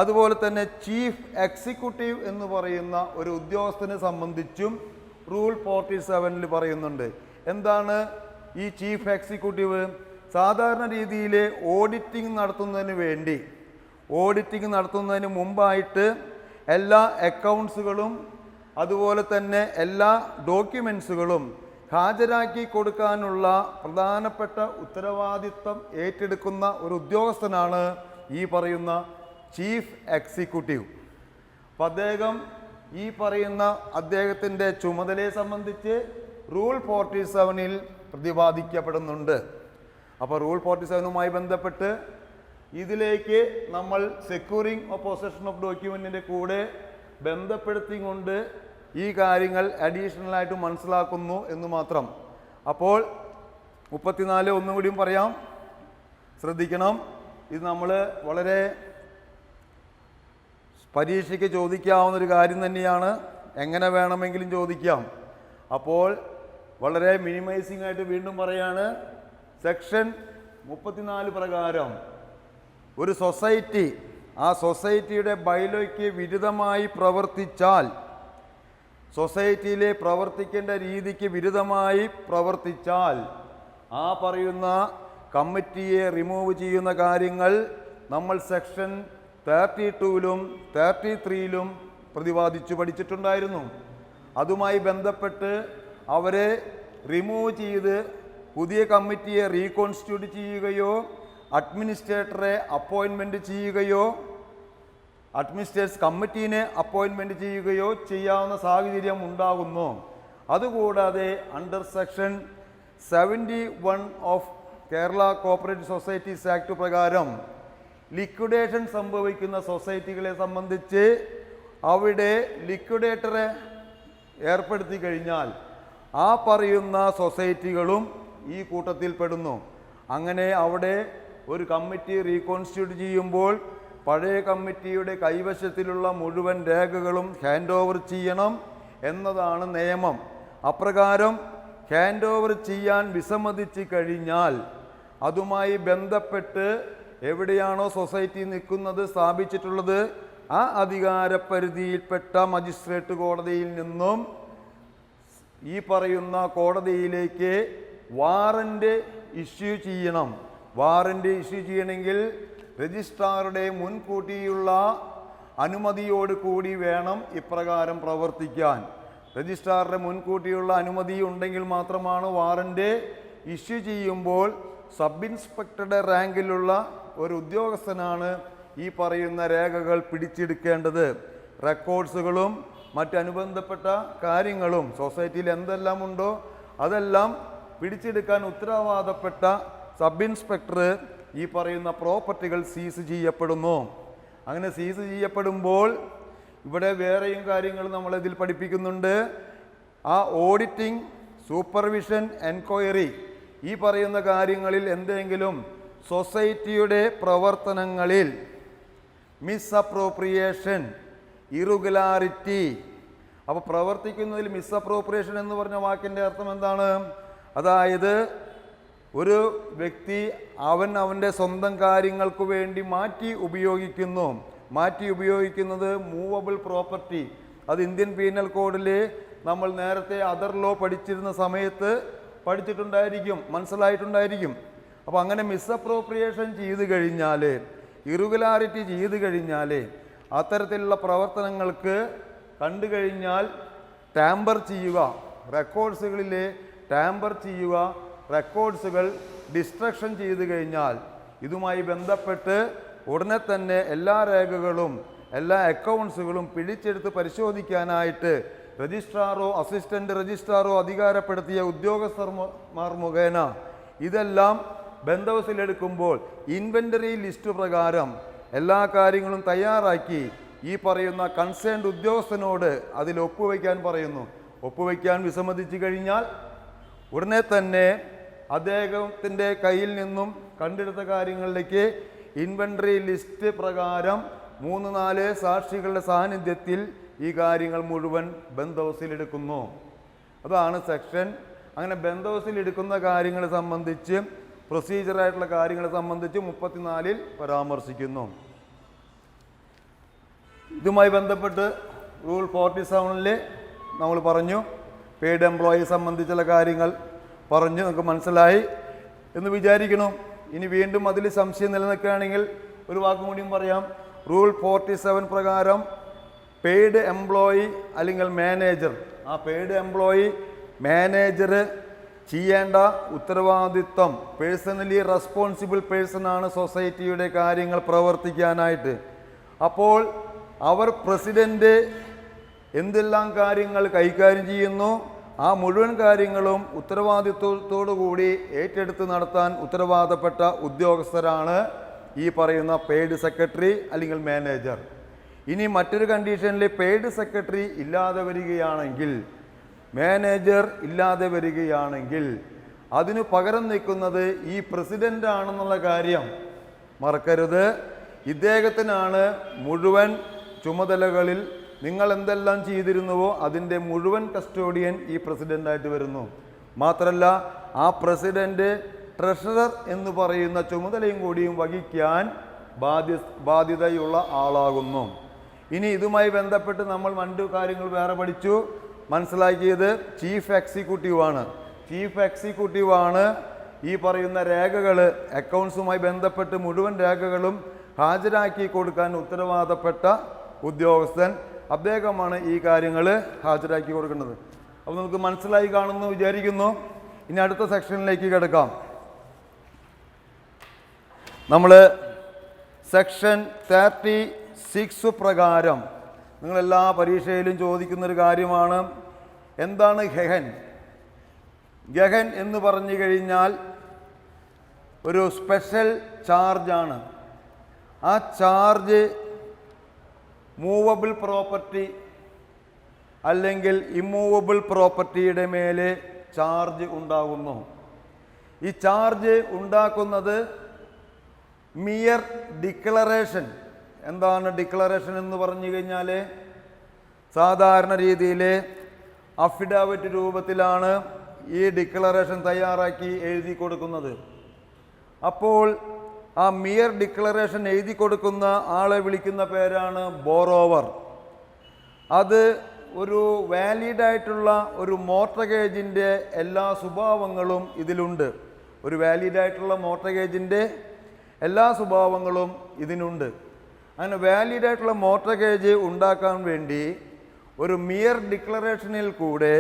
അതുപോലെ തന്നെ ചീഫ് എക്സിക്യൂട്ടീവ് എന്ന് പറയുന്ന ഒരു ഉദ്യോഗസ്ഥനെ സംബന്ധിച്ചും റൂൾ 47 പറയുന്നുണ്ട്. എന്താണ് ഈ ചീഫ് എക്സിക്യൂട്ടീവ്? സാധാരണ രീതിയിൽ ഓഡിറ്റിംഗ് നടത്തുന്നതിന് മുമ്പായിട്ട് എല്ലാ അക്കൗണ്ട്സുകളും അതുപോലെ തന്നെ എല്ലാ ഡോക്യുമെൻസുകളും ഹാജരാക്കി കൊടുക്കാനുള്ള പ്രധാനപ്പെട്ട ഉത്തരവാദിത്വം ഏറ്റെടുക്കുന്ന ഒരു ഉദ്യോഗസ്ഥനാണ് ഈ പറയുന്ന ചീഫ് എക്സിക്യൂട്ടീവ്. അപ്പം ഈ പറയുന്ന അദ്ദേഹത്തിൻ്റെ ചുമതലയെ സംബന്ധിച്ച് റൂൾ 47 പ്രതിപാദിക്കപ്പെടുന്നുണ്ട്. അപ്പോൾ റൂൾ 47 ബന്ധപ്പെട്ട് ഇതിലേക്ക് നമ്മൾ സെക്യൂറിംഗ് ഓഫ് പൊസഷൻ ഓഫ് ഡോക്യുമെൻറ്റിൻ്റെ കൂടെ ബന്ധപ്പെടുത്തിക്കൊണ്ട് ഈ കാര്യങ്ങൾ അഡീഷണലായിട്ട് മനസ്സിലാക്കുന്നു എന്ന് മാത്രം. അപ്പോൾ 34 ഒന്നുകൂടിയും പറയാം, ശ്രദ്ധിക്കണം. ഇത് നമ്മൾ വളരെ പരീക്ഷയ്ക്ക് ചോദിക്കാവുന്നൊരു കാര്യം തന്നെയാണ്, എങ്ങനെ വേണമെങ്കിലും ചോദിക്കാം. അപ്പോൾ വളരെ മിനിമൈസിംഗ് ആയിട്ട് വീണ്ടും പറയാണ്, സെക്ഷൻ 34 പ്രകാരം ഒരു സൊസൈറ്റി ആ സൊസൈറ്റിയുടെ ബൈലോയ്ക്ക് വിരുദ്ധമായി പ്രവർത്തിച്ചാൽ, സൊസൈറ്റിയിലെ പ്രവർത്തിക്കേണ്ട രീതിക്ക് വിരുദ്ധമായി പ്രവർത്തിച്ചാൽ ആ പറയുന്ന കമ്മിറ്റിയെ റിമൂവ് ചെയ്യുന്ന കാര്യങ്ങൾ നമ്മൾ സെക്ഷൻ 32-ലും 33-ലും പ്രതിപാദിച്ചു പഠിച്ചിട്ടുണ്ടായിരുന്നു. അതുമായി ബന്ധപ്പെട്ട് അവരെ റിമൂവ് ചെയ്ത് പുതിയ കമ്മിറ്റിയെ റീകോൺസ്റ്റിറ്റ്യൂട്ട് ചെയ്യുകയോ അഡ്മിനിസ്ട്രേറ്ററെ അപ്പോയിൻമെൻറ്റ് ചെയ്യുകയോ അഡ്മിനിസ്ട്രേറ്റേഴ്സ് കമ്മിറ്റീനെ അപ്പോയിൻമെൻറ്റ് ചെയ്യുകയോ ചെയ്യാവുന്ന സാഹചര്യം ഉണ്ടാകുന്നു. അതുകൂടാതെ under section 71 of Kerala cooperative societies act പ്രകാരം ലിക്വിഡേഷൻ സംഭവിക്കുന്ന സൊസൈറ്റികളെ സംബന്ധിച്ച് അവിടെ ലിക്വിഡേറ്ററെ ഏർപ്പെടുത്തി കഴിഞ്ഞാൽ ആ പറയുന്ന സൊസൈറ്റികളും ഈ കൂട്ടത്തിൽ പെടുന്നു. അങ്ങനെ അവിടെ ഒരു കമ്മിറ്റി റീകോൺസ്റ്റിറ്റ്യൂട്ട് ചെയ്യുമ്പോൾ പഴയ കമ്മിറ്റിയുടെ കൈവശത്തിലുള്ള മുഴുവൻ രേഖകളും ഹാൻഡ് ഓവർ ചെയ്യണം എന്നതാണ് നിയമം. അപ്രകാരം ഹാൻഡ് ഓവർ ചെയ്യാൻ വിസമ്മതിച്ച് കഴിഞ്ഞാൽ അതുമായി ബന്ധപ്പെട്ട് എവിടെയാണോ സൊസൈറ്റി നിൽക്കുന്നത് സ്ഥാപിച്ചിട്ടുള്ളത് ആ അധികാരപരിധിയിൽപ്പെട്ട മജിസ്ട്രേറ്റ് കോടതിയിൽ നിന്നും ഈ പറയുന്ന കോടതിയിലേക്ക് വാറന്റ് ഇഷ്യൂ ചെയ്യണം. വാറന്റ് ഇഷ്യൂ ചെയ്യണമെങ്കിൽ രജിസ്ട്രാറുടെ മുൻകൂട്ടിയുള്ള അനുമതിയോട് കൂടി വേണം ഇപ്രകാരം പ്രവർത്തിക്കാൻ. രജിസ്ട്രാറുടെ മുൻകൂട്ടിയുള്ള അനുമതി ഉണ്ടെങ്കിൽ മാത്രമാണ് വാറന്റ് ഇഷ്യൂ ചെയ്യുമ്പോൾ സബ് ഇൻസ്പെക്ടറുടെ റാങ്കിലുള്ള ഒരു ഉദ്യോഗസ്ഥനാണ് ഈ പറയുന്ന രേഖകൾ പിടിച്ചെടുക്കേണ്ടത്. റെക്കോർഡ്സുകളും മറ്റനുബന്ധപ്പെട്ട കാര്യങ്ങളും സൊസൈറ്റിയിൽ എന്തെല്ലാം ഉണ്ടോ അതെല്ലാം പിടിച്ചെടുക്കാൻ ഉത്തരവാദപ്പെട്ട സബ് ഇൻസ്പെക്ടർ ഈ പറയുന്ന പ്രോപ്പർട്ടികൾ സീസ് ചെയ്യപ്പെടുന്നു. അങ്ങനെ സീസ് ചെയ്യപ്പെടുമ്പോൾ ഇവിടെ വേറെയും കാര്യങ്ങൾ നമ്മളിതിൽ പഠിപ്പിക്കുന്നുണ്ട്. ആ ഓഡിറ്റിംഗ്, സൂപ്പർവിഷൻ, എൻക്വയറി ഈ പറയുന്ന കാര്യങ്ങളിൽ എന്തെങ്കിലും സൊസൈറ്റിയുടെ പ്രവർത്തനങ്ങളിൽ മിസ്അപ്രോപ്രിയേഷൻ, ഇറഗുലാരിറ്റി, അപ്പോൾ പ്രവർത്തിക്കുന്നതിൽ മിസ്അപ്രോപ്രിയേഷൻ എന്ന് പറഞ്ഞ വാക്കിൻ്റെ അർത്ഥം എന്താണ്? അതായത് ഒരു വ്യക്തി അവൻ്റെ സ്വന്തം കാര്യങ്ങൾക്ക് വേണ്ടി മാറ്റി ഉപയോഗിക്കുന്നത് മൂവബിൾ പ്രോപ്പർട്ടി. അത് ഇന്ത്യൻ പീനൽ കോഡിൽ നമ്മൾ നേരത്തെ അതർ ലോ പഠിച്ചിരുന്ന സമയത്ത് പഠിച്ചിട്ടുണ്ടായിരിക്കും, മനസ്സിലായിട്ടുണ്ടായിരിക്കും. അപ്പോൾ അങ്ങനെ മിസ്അപ്രോപ്രിയേഷൻ ചെയ്ത് കഴിഞ്ഞാൽ, ഇറഗുലാരിറ്റി ചെയ്ത് കഴിഞ്ഞാൽ, അത്തരത്തിലുള്ള പ്രവർത്തനങ്ങൾക്ക് കണ്ടു കഴിഞ്ഞാൽ ടാമ്പർ ചെയ്യുക, റെക്കോർഡ്സുകളിൽ ടാമ്പർ ചെയ്യുക, റെക്കോർഡ്സുകൾ ഡിസ്ട്രക്ഷൻ ചെയ്തു കഴിഞ്ഞാൽ ഇതുമായി ബന്ധപ്പെട്ട് ഉടനെ തന്നെ എല്ലാ രേഖകളും എല്ലാ അക്കൗണ്ട്സുകളും പിടിച്ചെടുത്ത് പരിശോധിക്കാനായിട്ട് രജിസ്ട്രാറോ അസിസ്റ്റൻ്റ് രജിസ്ട്രാറോ അധികാരപ്പെടുത്തിയ ഉദ്യോഗസ്ഥന്മാർ മുഖേന ഇതെല്ലാം ബന്ദോബസ്തിലെടുക്കുമ്പോൾ ഇൻവെൻ്ററി ലിസ്റ്റ് പ്രകാരം എല്ലാ കാര്യങ്ങളും തയ്യാറാക്കി ഈ പറയുന്ന കൺസേൺഡ് ഉദ്യോഗസ്ഥനോട് അതിൽ ഒപ്പുവയ്ക്കാൻ പറയുന്നു. ഒപ്പുവയ്ക്കാൻ വിസമ്മതിച്ചു കഴിഞ്ഞാൽ ഉടനെ തന്നെ അദ്ദേഹത്തിൻ്റെ കയ്യിൽ നിന്നും കണ്ടെടുത്ത കാര്യങ്ങളിലേക്ക് ഇൻവെൻ്ററി ലിസ്റ്റ് പ്രകാരം 3-4 സാക്ഷികളുടെ സാന്നിധ്യത്തിൽ ഈ കാര്യങ്ങൾ മുഴുവൻ ബന്ദോബസ്തിലെടുക്കുന്നു. അതാണ് സെക്ഷൻ. അങ്ങനെ ബന്ദോബസ്തിലെടുക്കുന്ന കാര്യങ്ങളെ സംബന്ധിച്ച് പ്രൊസീജിയറായിട്ടുള്ള കാര്യങ്ങളെ സംബന്ധിച്ച് 34 പരാമർശിക്കുന്നു. ഇതുമായി ബന്ധപ്പെട്ട് റൂൾ 47 നമ്മൾ പറഞ്ഞു. പെയ്ഡ് എംപ്ലോയി സംബന്ധിച്ചുള്ള കാര്യങ്ങൾ പറഞ്ഞു, നമുക്ക് മനസ്സിലായി എന്ന് വിചാരിക്കണം. ഇനി വീണ്ടും അതിൽ സംശയം നിലനിൽക്കുകയാണെങ്കിൽ ഒരു വാക്കും കൂടിയും പറയാം. റൂൾ 47 പ്രകാരം പെയ്ഡ് എംപ്ലോയി അല്ലെങ്കിൽ മാനേജർ, ആ പെയ്ഡ് എംപ്ലോയി മാനേജർ ചെയ്യേണ്ട ഉത്തരവാദിത്വം, പേഴ്സണലി റെസ്പോൺസിബിൾ പേഴ്സണാണ് സൊസൈറ്റിയുടെ കാര്യങ്ങൾ പ്രവർത്തിക്കാനായിട്ട്. അപ്പോൾ അവർ പ്രസിഡന്റ് എന്തെല്ലാം കാര്യങ്ങൾ കൈകാര്യം ചെയ്യുന്നു ആ മുഴുവൻ കാര്യങ്ങളും ഉത്തരവാദിത്വത്തോടു കൂടി ഏറ്റെടുത്ത് നടത്താൻ ഉത്തരവാദപ്പെട്ട ഉദ്യോഗസ്ഥരാണ് ഈ പറയുന്ന പെയ്ഡ് സെക്രട്ടറി അല്ലെങ്കിൽ മാനേജർ. ഇനി മറ്റൊരു കണ്ടീഷനിൽ പെയ്ഡ് സെക്രട്ടറി ഇല്ലാതെ വരികയാണെങ്കിൽ, മാനേജർ ഇല്ലാതെ വരികയാണെങ്കിൽ അതിനു പകരം നിൽക്കുന്നത് ഈ പ്രസിഡന്റ് ആണെന്നുള്ള കാര്യം മറക്കരുത്. ഇദ്ദേഹത്തിനാണ് മുഴുവൻ ചുമതലകളിൽ നിങ്ങൾ എന്തെല്ലാം ചെയ്തിരുന്നുവോ അതിൻ്റെ മുഴുവൻ കസ്റ്റോഡിയൻ ഈ പ്രസിഡൻ്റായിട്ട് വരുന്നു. മാത്രമല്ല ആ പ്രസിഡന്റ് ട്രഷറർ എന്ന് പറയുന്ന ചുമതലയും കൂടിയും വഹിക്കാൻ ബാധ്യതയുള്ള ആളാകുന്നു. ഇനി ഇതുമായി ബന്ധപ്പെട്ട് നമ്മൾ മറ്റു കാര്യങ്ങൾ വേറെ പഠിച്ചു, മനസ്സിലാക്കിയത് ചീഫ് എക്സിക്യൂട്ടീവാണ്. ചീഫ് എക്സിക്യൂട്ടീവാണ് ഈ പറയുന്ന രേഖകൾ, അക്കൗണ്ട്സുമായി ബന്ധപ്പെട്ട് മുഴുവൻ രേഖകളും ഹാജരാക്കി കൊടുക്കാൻ ഉത്തരവാദപ്പെട്ട ഉദ്യോഗസ്ഥൻ. അദ്ദേഹമാണ് ഈ കാര്യങ്ങൾ ഹാജരാക്കി കൊടുക്കുന്നത്. അപ്പോൾ നമുക്ക് മനസ്സിലായി കാണുന്നു വിചാരിക്കുന്നു. ഇനി അടുത്ത സെക്ഷനിലേക്ക് കിടക്കാം. നമ്മൾ സെക്ഷൻ 36 പ്രകാരം നിങ്ങളെല്ലാ പരീക്ഷയിലും ചോദിക്കുന്നൊരു കാര്യമാണ്, എന്താണ് ഗഹൻ? ഗഹൻ എന്ന് പറഞ്ഞു കഴിഞ്ഞാൽ ഒരു സ്പെഷ്യൽ ചാർജാണ്. ആ ചാർജ് മൂവബിൾ പ്രോപ്പർട്ടി അല്ലെങ്കിൽ ഇമ്മൂവബിൾ പ്രോപ്പർട്ടിയുടെ മേലെ ചാർജ് ഉണ്ടാകുന്നു. ഈ ചാർജ് ഉണ്ടാക്കുന്നത് മിയർ ഡിക്ലറേഷൻ. എന്താണ് ഡിക്ലറേഷൻ എന്ന് പറഞ്ഞു കഴിഞ്ഞാൽ സാധാരണ രീതിയിൽ അഫിഡാവിറ്റ് രൂപത്തിലാണ് ഈ ഡിക്ലറേഷൻ തയ്യാറാക്കി എഴുതി കൊടുക്കുന്നത്. അപ്പോൾ ആ മിയർ ഡിക്ലറേഷൻ എഴുതി കൊടുക്കുന്ന ആളെ വിളിക്കുന്ന പേരാണ് ബോറോവർ. അത് ഒരു വാലിഡായിട്ടുള്ള ഒരു മോർട്ടഗേജിൻ്റെ എല്ലാ സ്വഭാവങ്ങളും ഇതിലുണ്ട്. ഒരു വാലിഡായിട്ടുള്ള മോർട്ടഗേജിൻ്റെ എല്ലാ സ്വഭാവങ്ങളും ഇതിനുണ്ട്. അങ്ങനെ വാലിഡായിട്ടുള്ള മോർട്ടഗേജ് ഉണ്ടാക്കാൻ വേണ്ടി ഒരു മിയർ ഡിക്ലറേഷനിൽ കൂടെ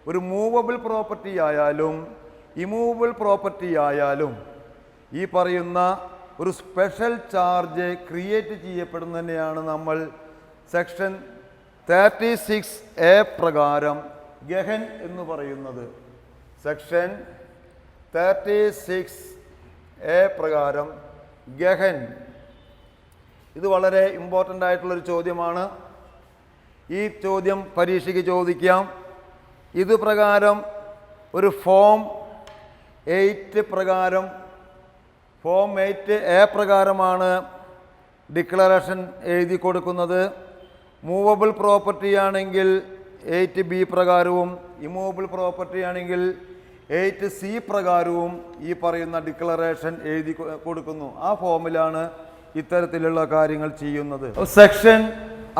ഒരു മൂവബിൾ പ്രോപ്പർട്ടി ആയാലും ഇമൂവബിൾ പ്രോപ്പർട്ടി ആയാലും ഈ പറയുന്ന ഒരു സ്പെഷ്യൽ ചാർജ് ക്രിയേറ്റ് ചെയ്യപ്പെടുന്നതിനെയാണ് നമ്മൾ സെക്ഷൻ 36A പ്രകാരം ഗഹൻ എന്ന് പറയുന്നത്. സെക്ഷൻ 36A പ്രകാരം ഗഹൻ. ഇത് വളരെ ഇമ്പോർട്ടൻ്റ് ആയിട്ടുള്ളൊരു ചോദ്യമാണ്. ഈ ചോദ്യം പരീക്ഷയ്ക്ക് ചോദിക്കാം. ഇത് പ്രകാരം ഒരു ഫോം 8 പ്രകാരം, ഫോം 8A പ്രകാരമാണ് ഡിക്ലറേഷൻ എഴുതി കൊടുക്കുന്നത്. മൂവബിൾ പ്രോപ്പർട്ടി ആണെങ്കിൽ 8B പ്രകാരവും ഇമൂവബിൾ പ്രോപ്പർട്ടി ആണെങ്കിൽ 8C പ്രകാരവും ഈ പറയുന്ന ഡിക്ലറേഷൻ എഴുതി കൊടുക്കുന്നു. ആ ഫോമിലാണ് ഇത്തരത്തിലുള്ള കാര്യങ്ങൾ ചെയ്യുന്നത്. സെക്ഷൻ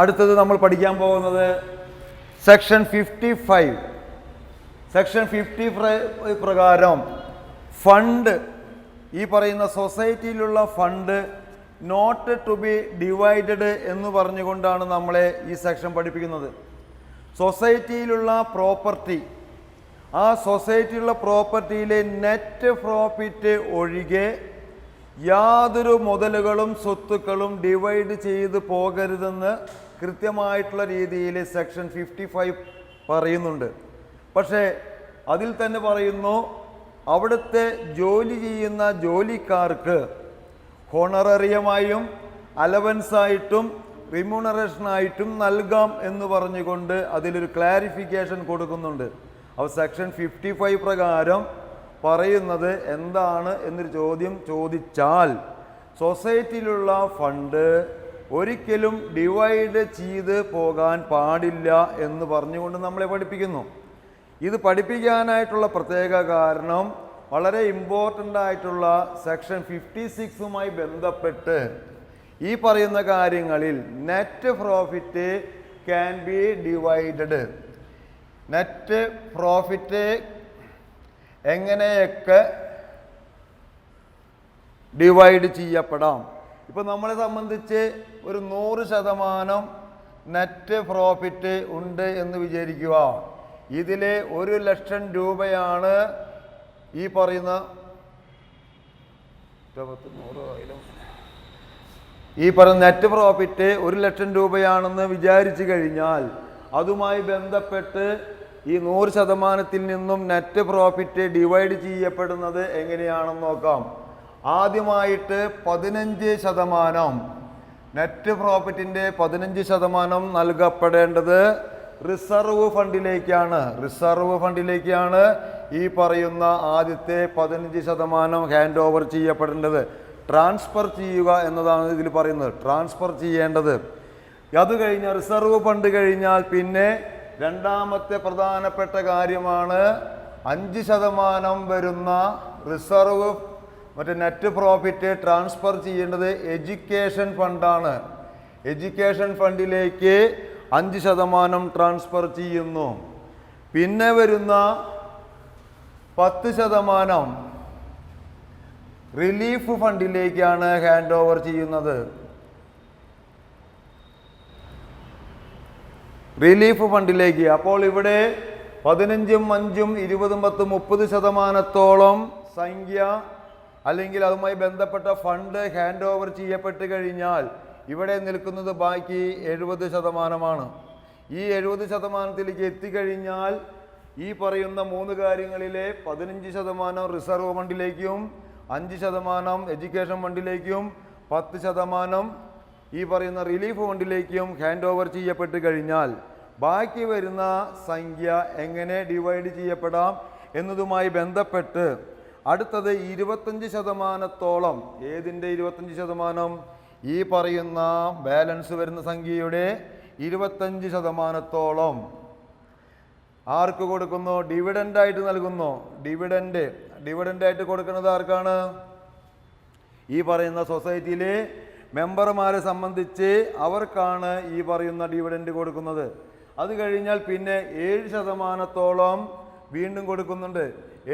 അടുത്തത് നമ്മൾ പഠിക്കാൻ പോകുന്നത് സെക്ഷൻ 55. സെക്ഷൻ 55 പ്രകാരം ഫണ്ട്, ഈ പറയുന്ന സൊസൈറ്റിയിലുള്ള fund not to be divided എന്ന് പറഞ്ഞുകൊണ്ടാണ് നമ്മളെ ഈ സെക്ഷൻ പഠിപ്പിക്കുന്നത്. സൊസൈറ്റിയിലുള്ള പ്രോപ്പർട്ടി, ആ സൊസൈറ്റിയിലുള്ള പ്രോപ്പർട്ടിയിലെ നെറ്റ് പ്രോഫിറ്റ് ഒഴികെ യാതൊരു മുതലുകളും സ്വത്തുക്കളും ഡിവൈഡ് ചെയ്ത് പോകരുതെന്ന് കൃത്യമായിട്ടുള്ള രീതിയിൽ സെക്ഷൻ 55 പറയുന്നുണ്ട്. പക്ഷേ അതിൽ തന്നെ പറയുന്നു അവിടുത്തെ ജോലി ചെയ്യുന്ന ജോലിക്കാർക്ക് ഹോണററിയമായും അലവൻസായിട്ടും റിമ്യൂണറേഷനായിട്ടും നൽകാം എന്ന് പറഞ്ഞുകൊണ്ട് അതിലൊരു ക്ലാരിഫിക്കേഷൻ കൊടുക്കുന്നുണ്ട്. അപ്പോൾ സെക്ഷൻ 55 പ്രകാരം പറയുന്നത് എന്താണ് എന്നൊരു ചോദ്യം ചോദിച്ചാൽ സൊസൈറ്റിയിലുള്ള ഫണ്ട് ഒരിക്കലും ഡിവൈഡ് ചെയ്ത് പോകാൻ പാടില്ല എന്ന് പറഞ്ഞുകൊണ്ട് നമ്മളെ പഠിപ്പിക്കുന്നു. ഇത് പഠിപ്പിക്കാനായിട്ടുള്ള പ്രത്യേക കാരണം വളരെ ഇമ്പോർട്ടൻ്റ് ആയിട്ടുള്ള സെക്ഷൻ 56മായി ബന്ധപ്പെട്ട് ഈ പറയുന്ന കാര്യങ്ങളിൽ net profit can be divided. Net profit എങ്ങനെയൊക്കെ ഡിവൈഡ് ചെയ്യപ്പെടാം. ഇപ്പോൾ നമ്മളെ സംബന്ധിച്ച് ഒരു 100% നെറ്റ് പ്രോഫിറ്റ് ഉണ്ട് എന്ന് വിചാരിക്കുക. ഇതിൽ 1,00,000 രൂപയാണ് ഈ പറയുന്ന നെറ്റ് പ്രോഫിറ്റ് 1,00,000 രൂപയാണെന്ന് വിചാരിച്ചു കഴിഞ്ഞാൽ അതുമായി ബന്ധപ്പെട്ട് ഈ 100%-ത്തിൽ നിന്നും നെറ്റ് പ്രോഫിറ്റ് ഡിവൈഡ് ചെയ്യപ്പെടുന്നത് എങ്ങനെയാണെന്ന് നോക്കാം. ആദ്യമായിട്ട് 15% നെറ്റ് പ്രോഫിറ്റിൻ്റെ 15% നൽകപ്പെടേണ്ടത് റിസർവ് ഫണ്ടിലേക്കാണ് ഈ പറയുന്ന ആദ്യത്തെ 15% ഹാൻഡ് ഓവർ ചെയ്യപ്പെടേണ്ടത്. ട്രാൻസ്ഫർ ചെയ്യുക എന്നതാണ് ഇതിൽ പറയുന്നത്, ട്രാൻസ്ഫർ ചെയ്യേണ്ടത്. അത് കഴിഞ്ഞാൽ റിസർവ് ഫണ്ട് കഴിഞ്ഞാൽ പിന്നെ രണ്ടാമത്തെ പ്രധാനപ്പെട്ട കാര്യമാണ് 5% വരുന്ന റിസർവ് നെറ്റ് പ്രോഫിറ്റ് ട്രാൻസ്ഫർ ചെയ്യേണ്ടത് എഡ്യൂക്കേഷൻ ഫണ്ടാണ്. എഡ്യൂക്കേഷൻ ഫണ്ടിലേക്ക് 5% ട്രാൻസ്ഫർ ചെയ്യുന്നു. പിന്നെ വരുന്ന 10% റിലീഫ് ഫണ്ടിലേക്കാണ് ഹാൻഡ് ഓവർ ചെയ്യുന്നത്. റിലീഫ് ഫണ്ടിലേക്ക്. അപ്പോൾ ഇവിടെ 15, 5, 20, 10, 30% സംഖ്യ അല്ലെങ്കിൽ അതുമായി ബന്ധപ്പെട്ട ഫണ്ട് ഹാൻഡ് ഓവർ ചെയ്യപ്പെട്ട് കഴിഞ്ഞാൽ ഇവിടെ നിൽക്കുന്നത് ബാക്കി 70%. ഈ 70%ത്തിലേക്ക് എത്തിക്കഴിഞ്ഞാൽ ഈ പറയുന്ന 3 കാര്യങ്ങളിലെ 15% റിസർവ് ഫണ്ടിലേക്കും 5% എഡ്യൂക്കേഷൻ ഫണ്ടിലേക്കും 10% ഈ പറയുന്ന റിലീഫ് ഫണ്ടിലേക്കും ഹാൻഡ് ഓവർ ചെയ്യപ്പെട്ട് കഴിഞ്ഞാൽ ബാക്കി വരുന്ന സംഖ്യ എങ്ങനെ ഡിവൈഡ് ചെയ്യപ്പെടാം എന്നതുമായി ബന്ധപ്പെട്ട് അടുത്തത് 25%. ഏതിൻ്റെ 25%? ഈ പറയുന്ന ബാലൻസ് വരുന്ന സംഖ്യയുടെ 25% ആർക്ക് കൊടുക്കുന്നു? ഡിവിഡൻ്റായിട്ട് നൽകുന്നു. ഡിവിഡൻ്റായിട്ട് കൊടുക്കുന്നത് ആർക്കാണ്? ഈ പറയുന്ന സൊസൈറ്റിയിലെ മെമ്പർമാരെ സംബന്ധിച്ച് അവർക്കാണ് ഈ പറയുന്ന ഡിവിഡൻഡ് കൊടുക്കുന്നത്. അത് കഴിഞ്ഞാൽ പിന്നെ 7% വീണ്ടും കൊടുക്കുന്നുണ്ട്.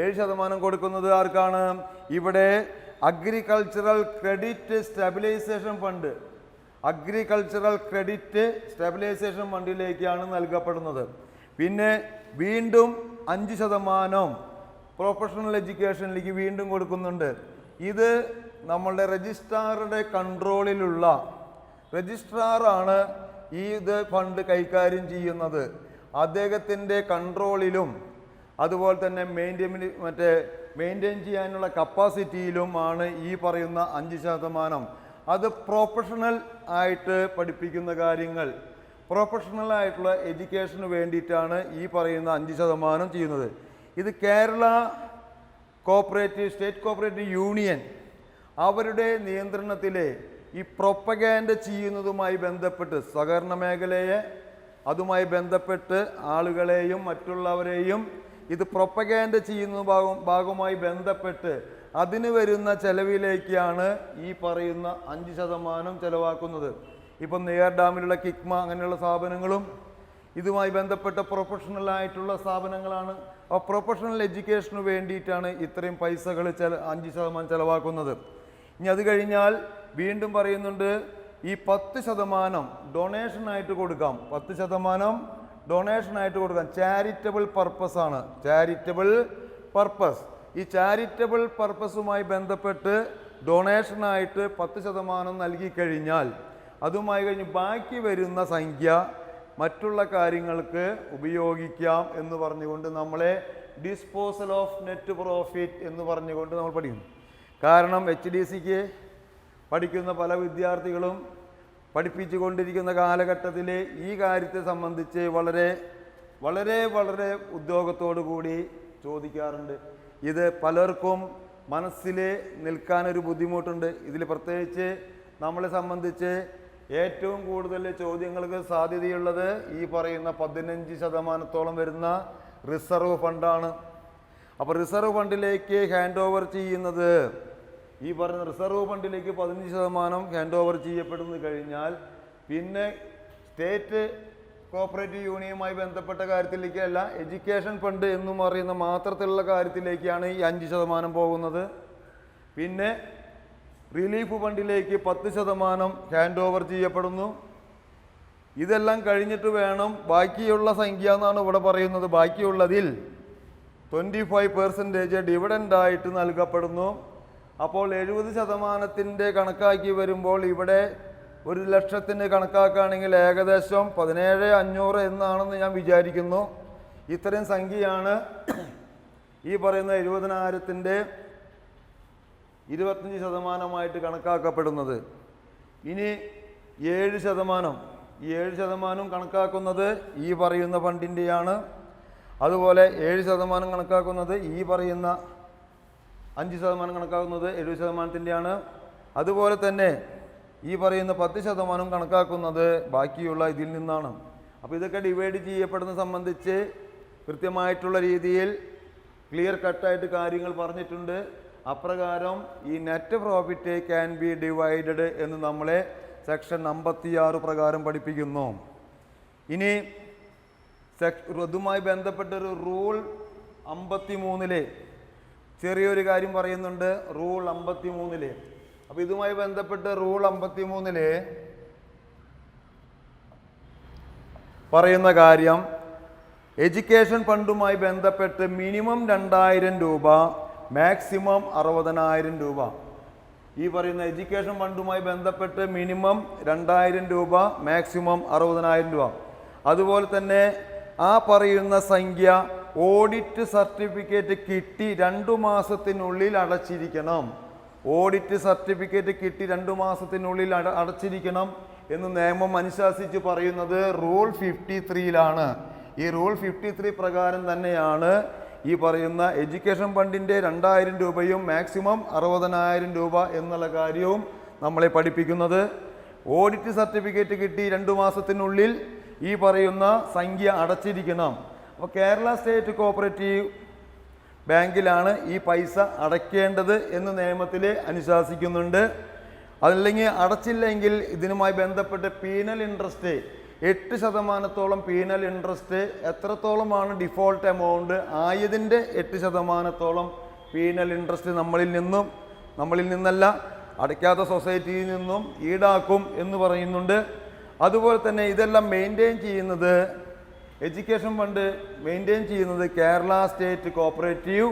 7% കൊടുക്കുന്നത് ആർക്കാണ്? ഇവിടെ അഗ്രികൾച്ചറൽ ക്രെഡിറ്റ് സ്റ്റെബിലൈസേഷൻ ഫണ്ടിലേക്കാണ് നൽകപ്പെടുന്നത്. പിന്നെ വീണ്ടും 5% പ്രൊഫഷണൽ എഡ്യൂക്കേഷനിലേക്ക് വീണ്ടും കൊടുക്കുന്നുണ്ട്. ഇത് നമ്മളുടെ രജിസ്ട്രാറുടെ കൺട്രോളിലുള്ള രജിസ്ട്രാറാണ് ഇത് ഫണ്ട് കൈകാര്യം ചെയ്യുന്നത്. അദ്ദേഹത്തിൻ്റെ കൺട്രോളിലും അതുപോലെ തന്നെ മെയിൻറ്റെയിൻ ചെയ്യാനുള്ള കപ്പാസിറ്റിയിലും ആണ് ഈ പറയുന്ന 5%. അത് പ്രൊഫഷണൽ ആയിട്ട് പഠിപ്പിക്കുന്ന കാര്യങ്ങൾ, പ്രൊഫഷണൽ ആയിട്ടുള്ള എഡ്യൂക്കേഷന് വേണ്ടിയിട്ടാണ് ഈ പറയുന്ന 5% ചെയ്യുന്നത്. ഇത് കേരള സ്റ്റേറ്റ് കോപ്പറേറ്റീവ് യൂണിയൻ അവരുടെ നിയന്ത്രണത്തിലെ ഈ പ്രൊപ്പഗാൻഡ ചെയ്യുന്നതുമായി ബന്ധപ്പെട്ട് സഹകരണ മേഖലയെ അതുമായി ബന്ധപ്പെട്ട് ആളുകളെയും മറ്റുള്ളവരെയും ഇത് പ്രൊപ്പഗാൻഡ ചെയ്യുന്ന ഭാഗവുമായി ബന്ധപ്പെട്ട് അതിന് വരുന്ന ചെലവിലേക്കാണ് ഈ പറയുന്ന 5% ചെലവാക്കുന്നത്. ഇപ്പം നെയ്യാർ ഡാമിലുള്ള കിക്മ അങ്ങനെയുള്ള സ്ഥാപനങ്ങളും ഇതുമായി ബന്ധപ്പെട്ട പ്രൊഫഷണൽ ആയിട്ടുള്ള സ്ഥാപനങ്ങളാണ്. ആ പ്രൊഫഷണൽ എഡ്യൂക്കേഷന് വേണ്ടിയിട്ടാണ് ഇത്രയും പൈസകൾ 5% ചെലവാക്കുന്നത്. ഇനി അത് കഴിഞ്ഞാൽ വീണ്ടും പറയുന്നുണ്ട് ഈ 10% ഡൊണേഷനായിട്ട് കൊടുക്കാം. 10% ഡൊണേഷനായിട്ട് കൊടുക്കാം. ചാരിറ്റബിൾ പർപ്പസ് ആണ്. ഈ ചാരിറ്റബിൾ പർപ്പസുമായി ബന്ധപ്പെട്ട് ഡൊണേഷനായിട്ട് 10% നൽകിക്കഴിഞ്ഞാൽ അതുമായി കഴിഞ്ഞ് ബാക്കി വരുന്ന സംഖ്യ മറ്റുള്ള കാര്യങ്ങൾക്ക് ഉപയോഗിക്കാം എന്ന് പറഞ്ഞുകൊണ്ട് നമ്മളെ ഡിസ്പോസൽ ഓഫ് നെറ്റ് പ്രോഫിറ്റ് എന്ന് പറഞ്ഞുകൊണ്ട് നമ്മൾ പഠിക്കുന്നു. കാരണം HDCക്ക് പഠിക്കുന്ന പല വിദ്യാർത്ഥികളും പഠിപ്പിച്ചു കൊണ്ടിരിക്കുന്ന കാലഘട്ടത്തിൽ ഈ കാര്യത്തെ സംബന്ധിച്ച് വളരെ വളരെ വളരെ ഉദ്യോഗത്തോടു കൂടി ചോദിക്കാറുണ്ട്. ഇത് പലർക്കും മനസ്സിൽ നിൽക്കാനൊരു ബുദ്ധിമുട്ടുണ്ട്. ഇതിൽ പ്രത്യേകിച്ച് നമ്മളെ സംബന്ധിച്ച് ഏറ്റവും കൂടുതൽ ചോദ്യങ്ങൾക്ക് സാധ്യതയുള്ളത് ഈ പറയുന്ന 15% വരുന്ന റിസർവ് ഫണ്ടാണ്. അപ്പോൾ റിസർവ് ഫണ്ടിലേക്ക് ഹാൻഡ് ഓവർ ചെയ്യുന്നത്, ഈ പറയുന്ന റിസർവ് ഫണ്ടിലേക്ക് 15% ഹാൻഡ് ഓവർ ചെയ്യപ്പെടുന്നു കഴിഞ്ഞാൽ പിന്നെ സ്റ്റേറ്റ് കോപ്പറേറ്റീവ് യൂണിയനുമായി ബന്ധപ്പെട്ട കാര്യത്തിലേക്കല്ല, എഡ്യൂക്കേഷൻ ഫണ്ട് എന്നും പറയുന്ന മാത്രത്തിലുള്ള കാര്യത്തിലേക്കാണ് ഈ 5% പോകുന്നത്. പിന്നെ റിലീഫ് ഫണ്ടിലേക്ക് 10% ഹാൻഡ് ഓവർ ചെയ്യപ്പെടുന്നു. ഇതെല്ലാം കഴിഞ്ഞിട്ട് വേണം ബാക്കിയുള്ള സംഖ്യ എന്നാണ് ഇവിടെ പറയുന്നത്. ബാക്കിയുള്ളതിൽ 25% ഡിവിഡൻ്റായിട്ട് നൽകപ്പെടുന്നു. അപ്പോൾ 70% കണക്കാക്കി വരുമ്പോൾ ഇവിടെ 1,00,000 കണക്കാക്കുകയാണെങ്കിൽ ഏകദേശം 17,500 എന്നാണെന്ന് ഞാൻ വിചാരിക്കുന്നു. ഇത്രയും സംഖ്യയാണ് ഈ പറയുന്ന 70,000-ൻ്റെ 25% കണക്കാക്കപ്പെടുന്നത്. ഇനി 7%, ഈ 7% കണക്കാക്കുന്നത് ഈ പറയുന്ന ഫണ്ടിൻ്റെയാണ്. അതുപോലെ 7% കണക്കാക്കുന്നത് ഈ പറയുന്ന 5% കണക്കാക്കുന്നത് 70%-ൻ്റെയാണ്. അതുപോലെ തന്നെ ഈ പറയുന്ന 10% കണക്കാക്കുന്നത് ബാക്കിയുള്ള ഇതിൽ നിന്നാണ്. അപ്പോൾ ഇതൊക്കെ ഡിവൈഡ് ചെയ്യപ്പെടുന്ന സംബന്ധിച്ച് കൃത്യമായിട്ടുള്ള രീതിയിൽ ക്ലിയർ കട്ടായിട്ട് കാര്യങ്ങൾ പറഞ്ഞിട്ടുണ്ട്. അപ്രകാരം ഈ net profit can be divided എന്ന് നമ്മളെ സെക്ഷൻ 56 പ്രകാരം പഠിപ്പിക്കുന്നു. ഇനി ഇതുമായി ബന്ധപ്പെട്ടൊരു റൂൾ 53 ചെറിയൊരു കാര്യം പറയുന്നുണ്ട്. റൂൾ 53 അപ്പോൾ ഇതുമായി ബന്ധപ്പെട്ട് റൂൾ 53 പറയുന്ന കാര്യം, എഡ്യൂക്കേഷൻ ഫണ്ടുമായി ബന്ധപ്പെട്ട് മിനിമം 2,000 രൂപ, മാക്സിമം 60,000 രൂപ. ഈ പറയുന്ന എഡ്യൂക്കേഷൻ ഫണ്ടുമായി ബന്ധപ്പെട്ട് മിനിമം 2,000 രൂപ, മാക്സിമം 60,000 രൂപ. അതുപോലെ തന്നെ ആ പറയുന്ന സംഖ്യ ഓഡിറ്റ് സർട്ടിഫിക്കറ്റ് കിട്ടി 2 മാസത്തിനുള്ളിൽ അടച്ചിരിക്കണം. ഓഡിറ്റ് സർട്ടിഫിക്കറ്റ് കിട്ടി 2 മാസത്തിനുള്ളിൽ അടച്ചിരിക്കണം എന്ന് നിയമം അനുശാസിച്ച് പറയുന്നത് റൂൾ 53-ലാണ്. ഈ റൂൾ 53 പ്രകാരം തന്നെയാണ് ഈ പറയുന്ന എഡ്യൂക്കേഷൻ ഫണ്ടിൻ്റെ 2,000 രൂപയും മാക്സിമം 60,000 രൂപ എന്നുള്ള കാര്യവും നമ്മളെ പഠിപ്പിക്കുന്നത്. ഓഡിറ്റ് സർട്ടിഫിക്കറ്റ് കിട്ടി 2 മാസത്തിനുള്ളിൽ ഈ പറയുന്ന സംഖ്യ അടച്ചിരിക്കണം. അപ്പോൾ കേരള സ്റ്റേറ്റ് കോപ്പറേറ്റീവ് ബാങ്കിലാണ് ഈ പൈസ അടയ്ക്കേണ്ടത് എന്ന് നിയമത്തിൽ അനുശാസിക്കുന്നുണ്ട്. അതല്ലെങ്കിൽ അടച്ചില്ലെങ്കിൽ ഇതിനുമായി ബന്ധപ്പെട്ട് പീനൽ ഇൻട്രസ്റ്റ് 8% പീനൽ ഇൻട്രസ്റ്റ്, എത്രത്തോളമാണ് ഡിഫോൾട്ട് എമൗണ്ട് ആയതിൻ്റെ 8% പീനൽ ഇൻട്രസ്റ്റ് നമ്മളിൽ നിന്നല്ല അടയ്ക്കാത്ത സൊസൈറ്റിയിൽ നിന്നും ഈടാക്കും എന്ന് പറയുന്നുണ്ട്. അതുപോലെ തന്നെ ഇതെല്ലാം മെയിൻറ്റെയിൻ ചെയ്യുന്നത്, എഡ്യൂക്കേഷൻ ഫണ്ട് മെയിൻറ്റെയിൻ ചെയ്യുന്നത് കേരള സ്റ്റേറ്റ് കോപ്പറേറ്റീവ്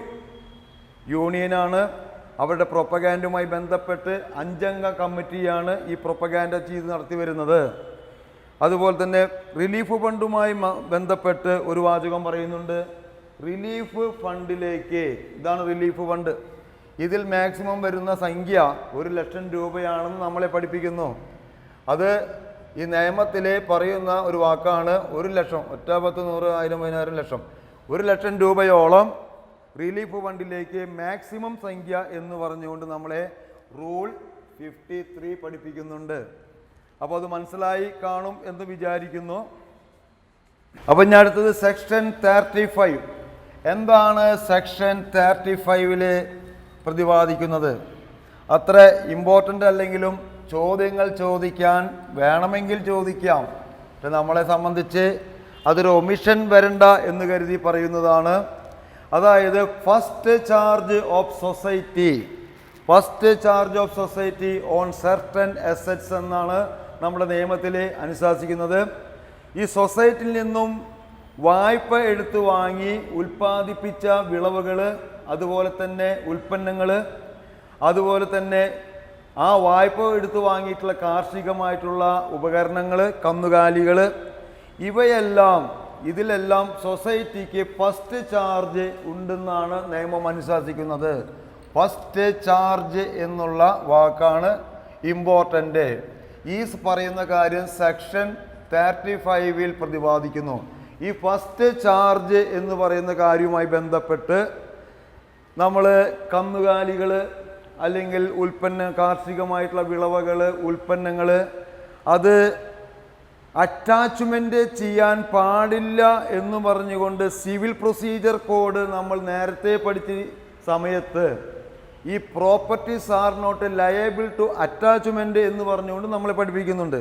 യൂണിയനാണ്. അവരുടെ പ്രൊപ്പഗാൻഡുമായി ബന്ധപ്പെട്ട് 5 അംഗ കമ്മിറ്റിയാണ് ഈ പ്രൊപ്പഗാൻഡ ചെയ്ത് നടത്തി വരുന്നത്. അതുപോലെ തന്നെ റിലീഫ് ഫണ്ടുമായി ബന്ധപ്പെട്ട് ഒരു വാചകം പറയുന്നുണ്ട്. റിലീഫ് ഫണ്ടിലേക്ക്, ഇതാണ് റിലീഫ് ഫണ്ട്, ഇതിൽ മാക്സിമം വരുന്ന സംഖ്യ 1,00,000 രൂപയാണെന്ന് നമ്മളെ പഠിപ്പിക്കുന്നു. അത് ഈ നിയമത്തിൽ പറയുന്ന ഒരു വാക്കാണ് 1,00,000, 1 10 100 1000 10,000 ലക്ഷം, 1,00,000 രൂപയോളം റിലീഫ് ഫണ്ടിലേക്ക് മാക്സിമം സംഖ്യ എന്ന് പറഞ്ഞുകൊണ്ട് നമ്മളെ റൂൾ 53 പഠിപ്പിക്കുന്നുണ്ട്. അപ്പോൾ അത് മനസ്സിലായി കാണും എന്ന് വിചാരിക്കുന്നു. അപ്പം ഞാൻ അടുത്തത് സെക്ഷൻ 35. എന്താണ് സെക്ഷൻ 35-ൽ പ്രതിപാദിക്കുന്നത്? അത്ര ഇമ്പോർട്ടൻ്റ് അല്ലെങ്കിലും ചോദ്യങ്ങൾ ചോദിക്കാൻ വേണമെങ്കിൽ ചോദിക്കാം. പക്ഷെ നമ്മളെ സംബന്ധിച്ച് അതൊരു ഒമിഷൻ വരണ്ട എന്ന് കരുതി പറയുന്നതാണ്. അതായത് first charge of society on certain assets എന്നാണ് നമ്മുടെ നിയമത്തിൽ അനുശാസിക്കുന്നത്. ഈ സൊസൈറ്റിയിൽ നിന്നും വായ്പ എടുത്തു വാങ്ങി ഉൽപ്പാദിപ്പിച്ച വിളവുകൾ, അതുപോലെ തന്നെ ഉൽപ്പന്നങ്ങൾ, അതുപോലെ തന്നെ ആ വായ്പ എടുത്തു വാങ്ങിയിട്ടുള്ള കാർഷികമായിട്ടുള്ള ഉപകരണങ്ങൾ, കന്നുകാലികൾ, ഇവയെല്ലാം ഇതിലെല്ലാം സൊസൈറ്റിക്ക് ഫസ്റ്റ് ചാർജ് ഉണ്ടെന്നാണ് നിയമം അനുശാസിക്കുന്നത്. ഫസ്റ്റ് ചാർജ് എന്നുള്ള വാക്കാണ് ഇമ്പോർട്ടൻ്റ്. ഈ പറയുന്ന കാര്യം സെക്ഷൻ 35 പ്രതിപാദിക്കുന്നു. ഈ ഫസ്റ്റ് ചാർജ് എന്ന് പറയുന്ന കാര്യവുമായി ബന്ധപ്പെട്ട് നമ്മൾ കന്നുകാലികൾ അല്ലെങ്കിൽ കാർഷികമായിട്ടുള്ള വിളവുകൾ, ഉൽപ്പന്നങ്ങൾ അത് അറ്റാച്ച്മെൻറ്റ് ചെയ്യാൻ പാടില്ല എന്ന് പറഞ്ഞുകൊണ്ട് സിവിൽ പ്രൊസീജിയർ കോഡ് നമ്മൾ നേരത്തെ പഠിച്ച സമയത്ത് ഈ properties are not liable to attachment എന്ന് പറഞ്ഞുകൊണ്ട് നമ്മളെ പഠിപ്പിക്കുന്നുണ്ട്.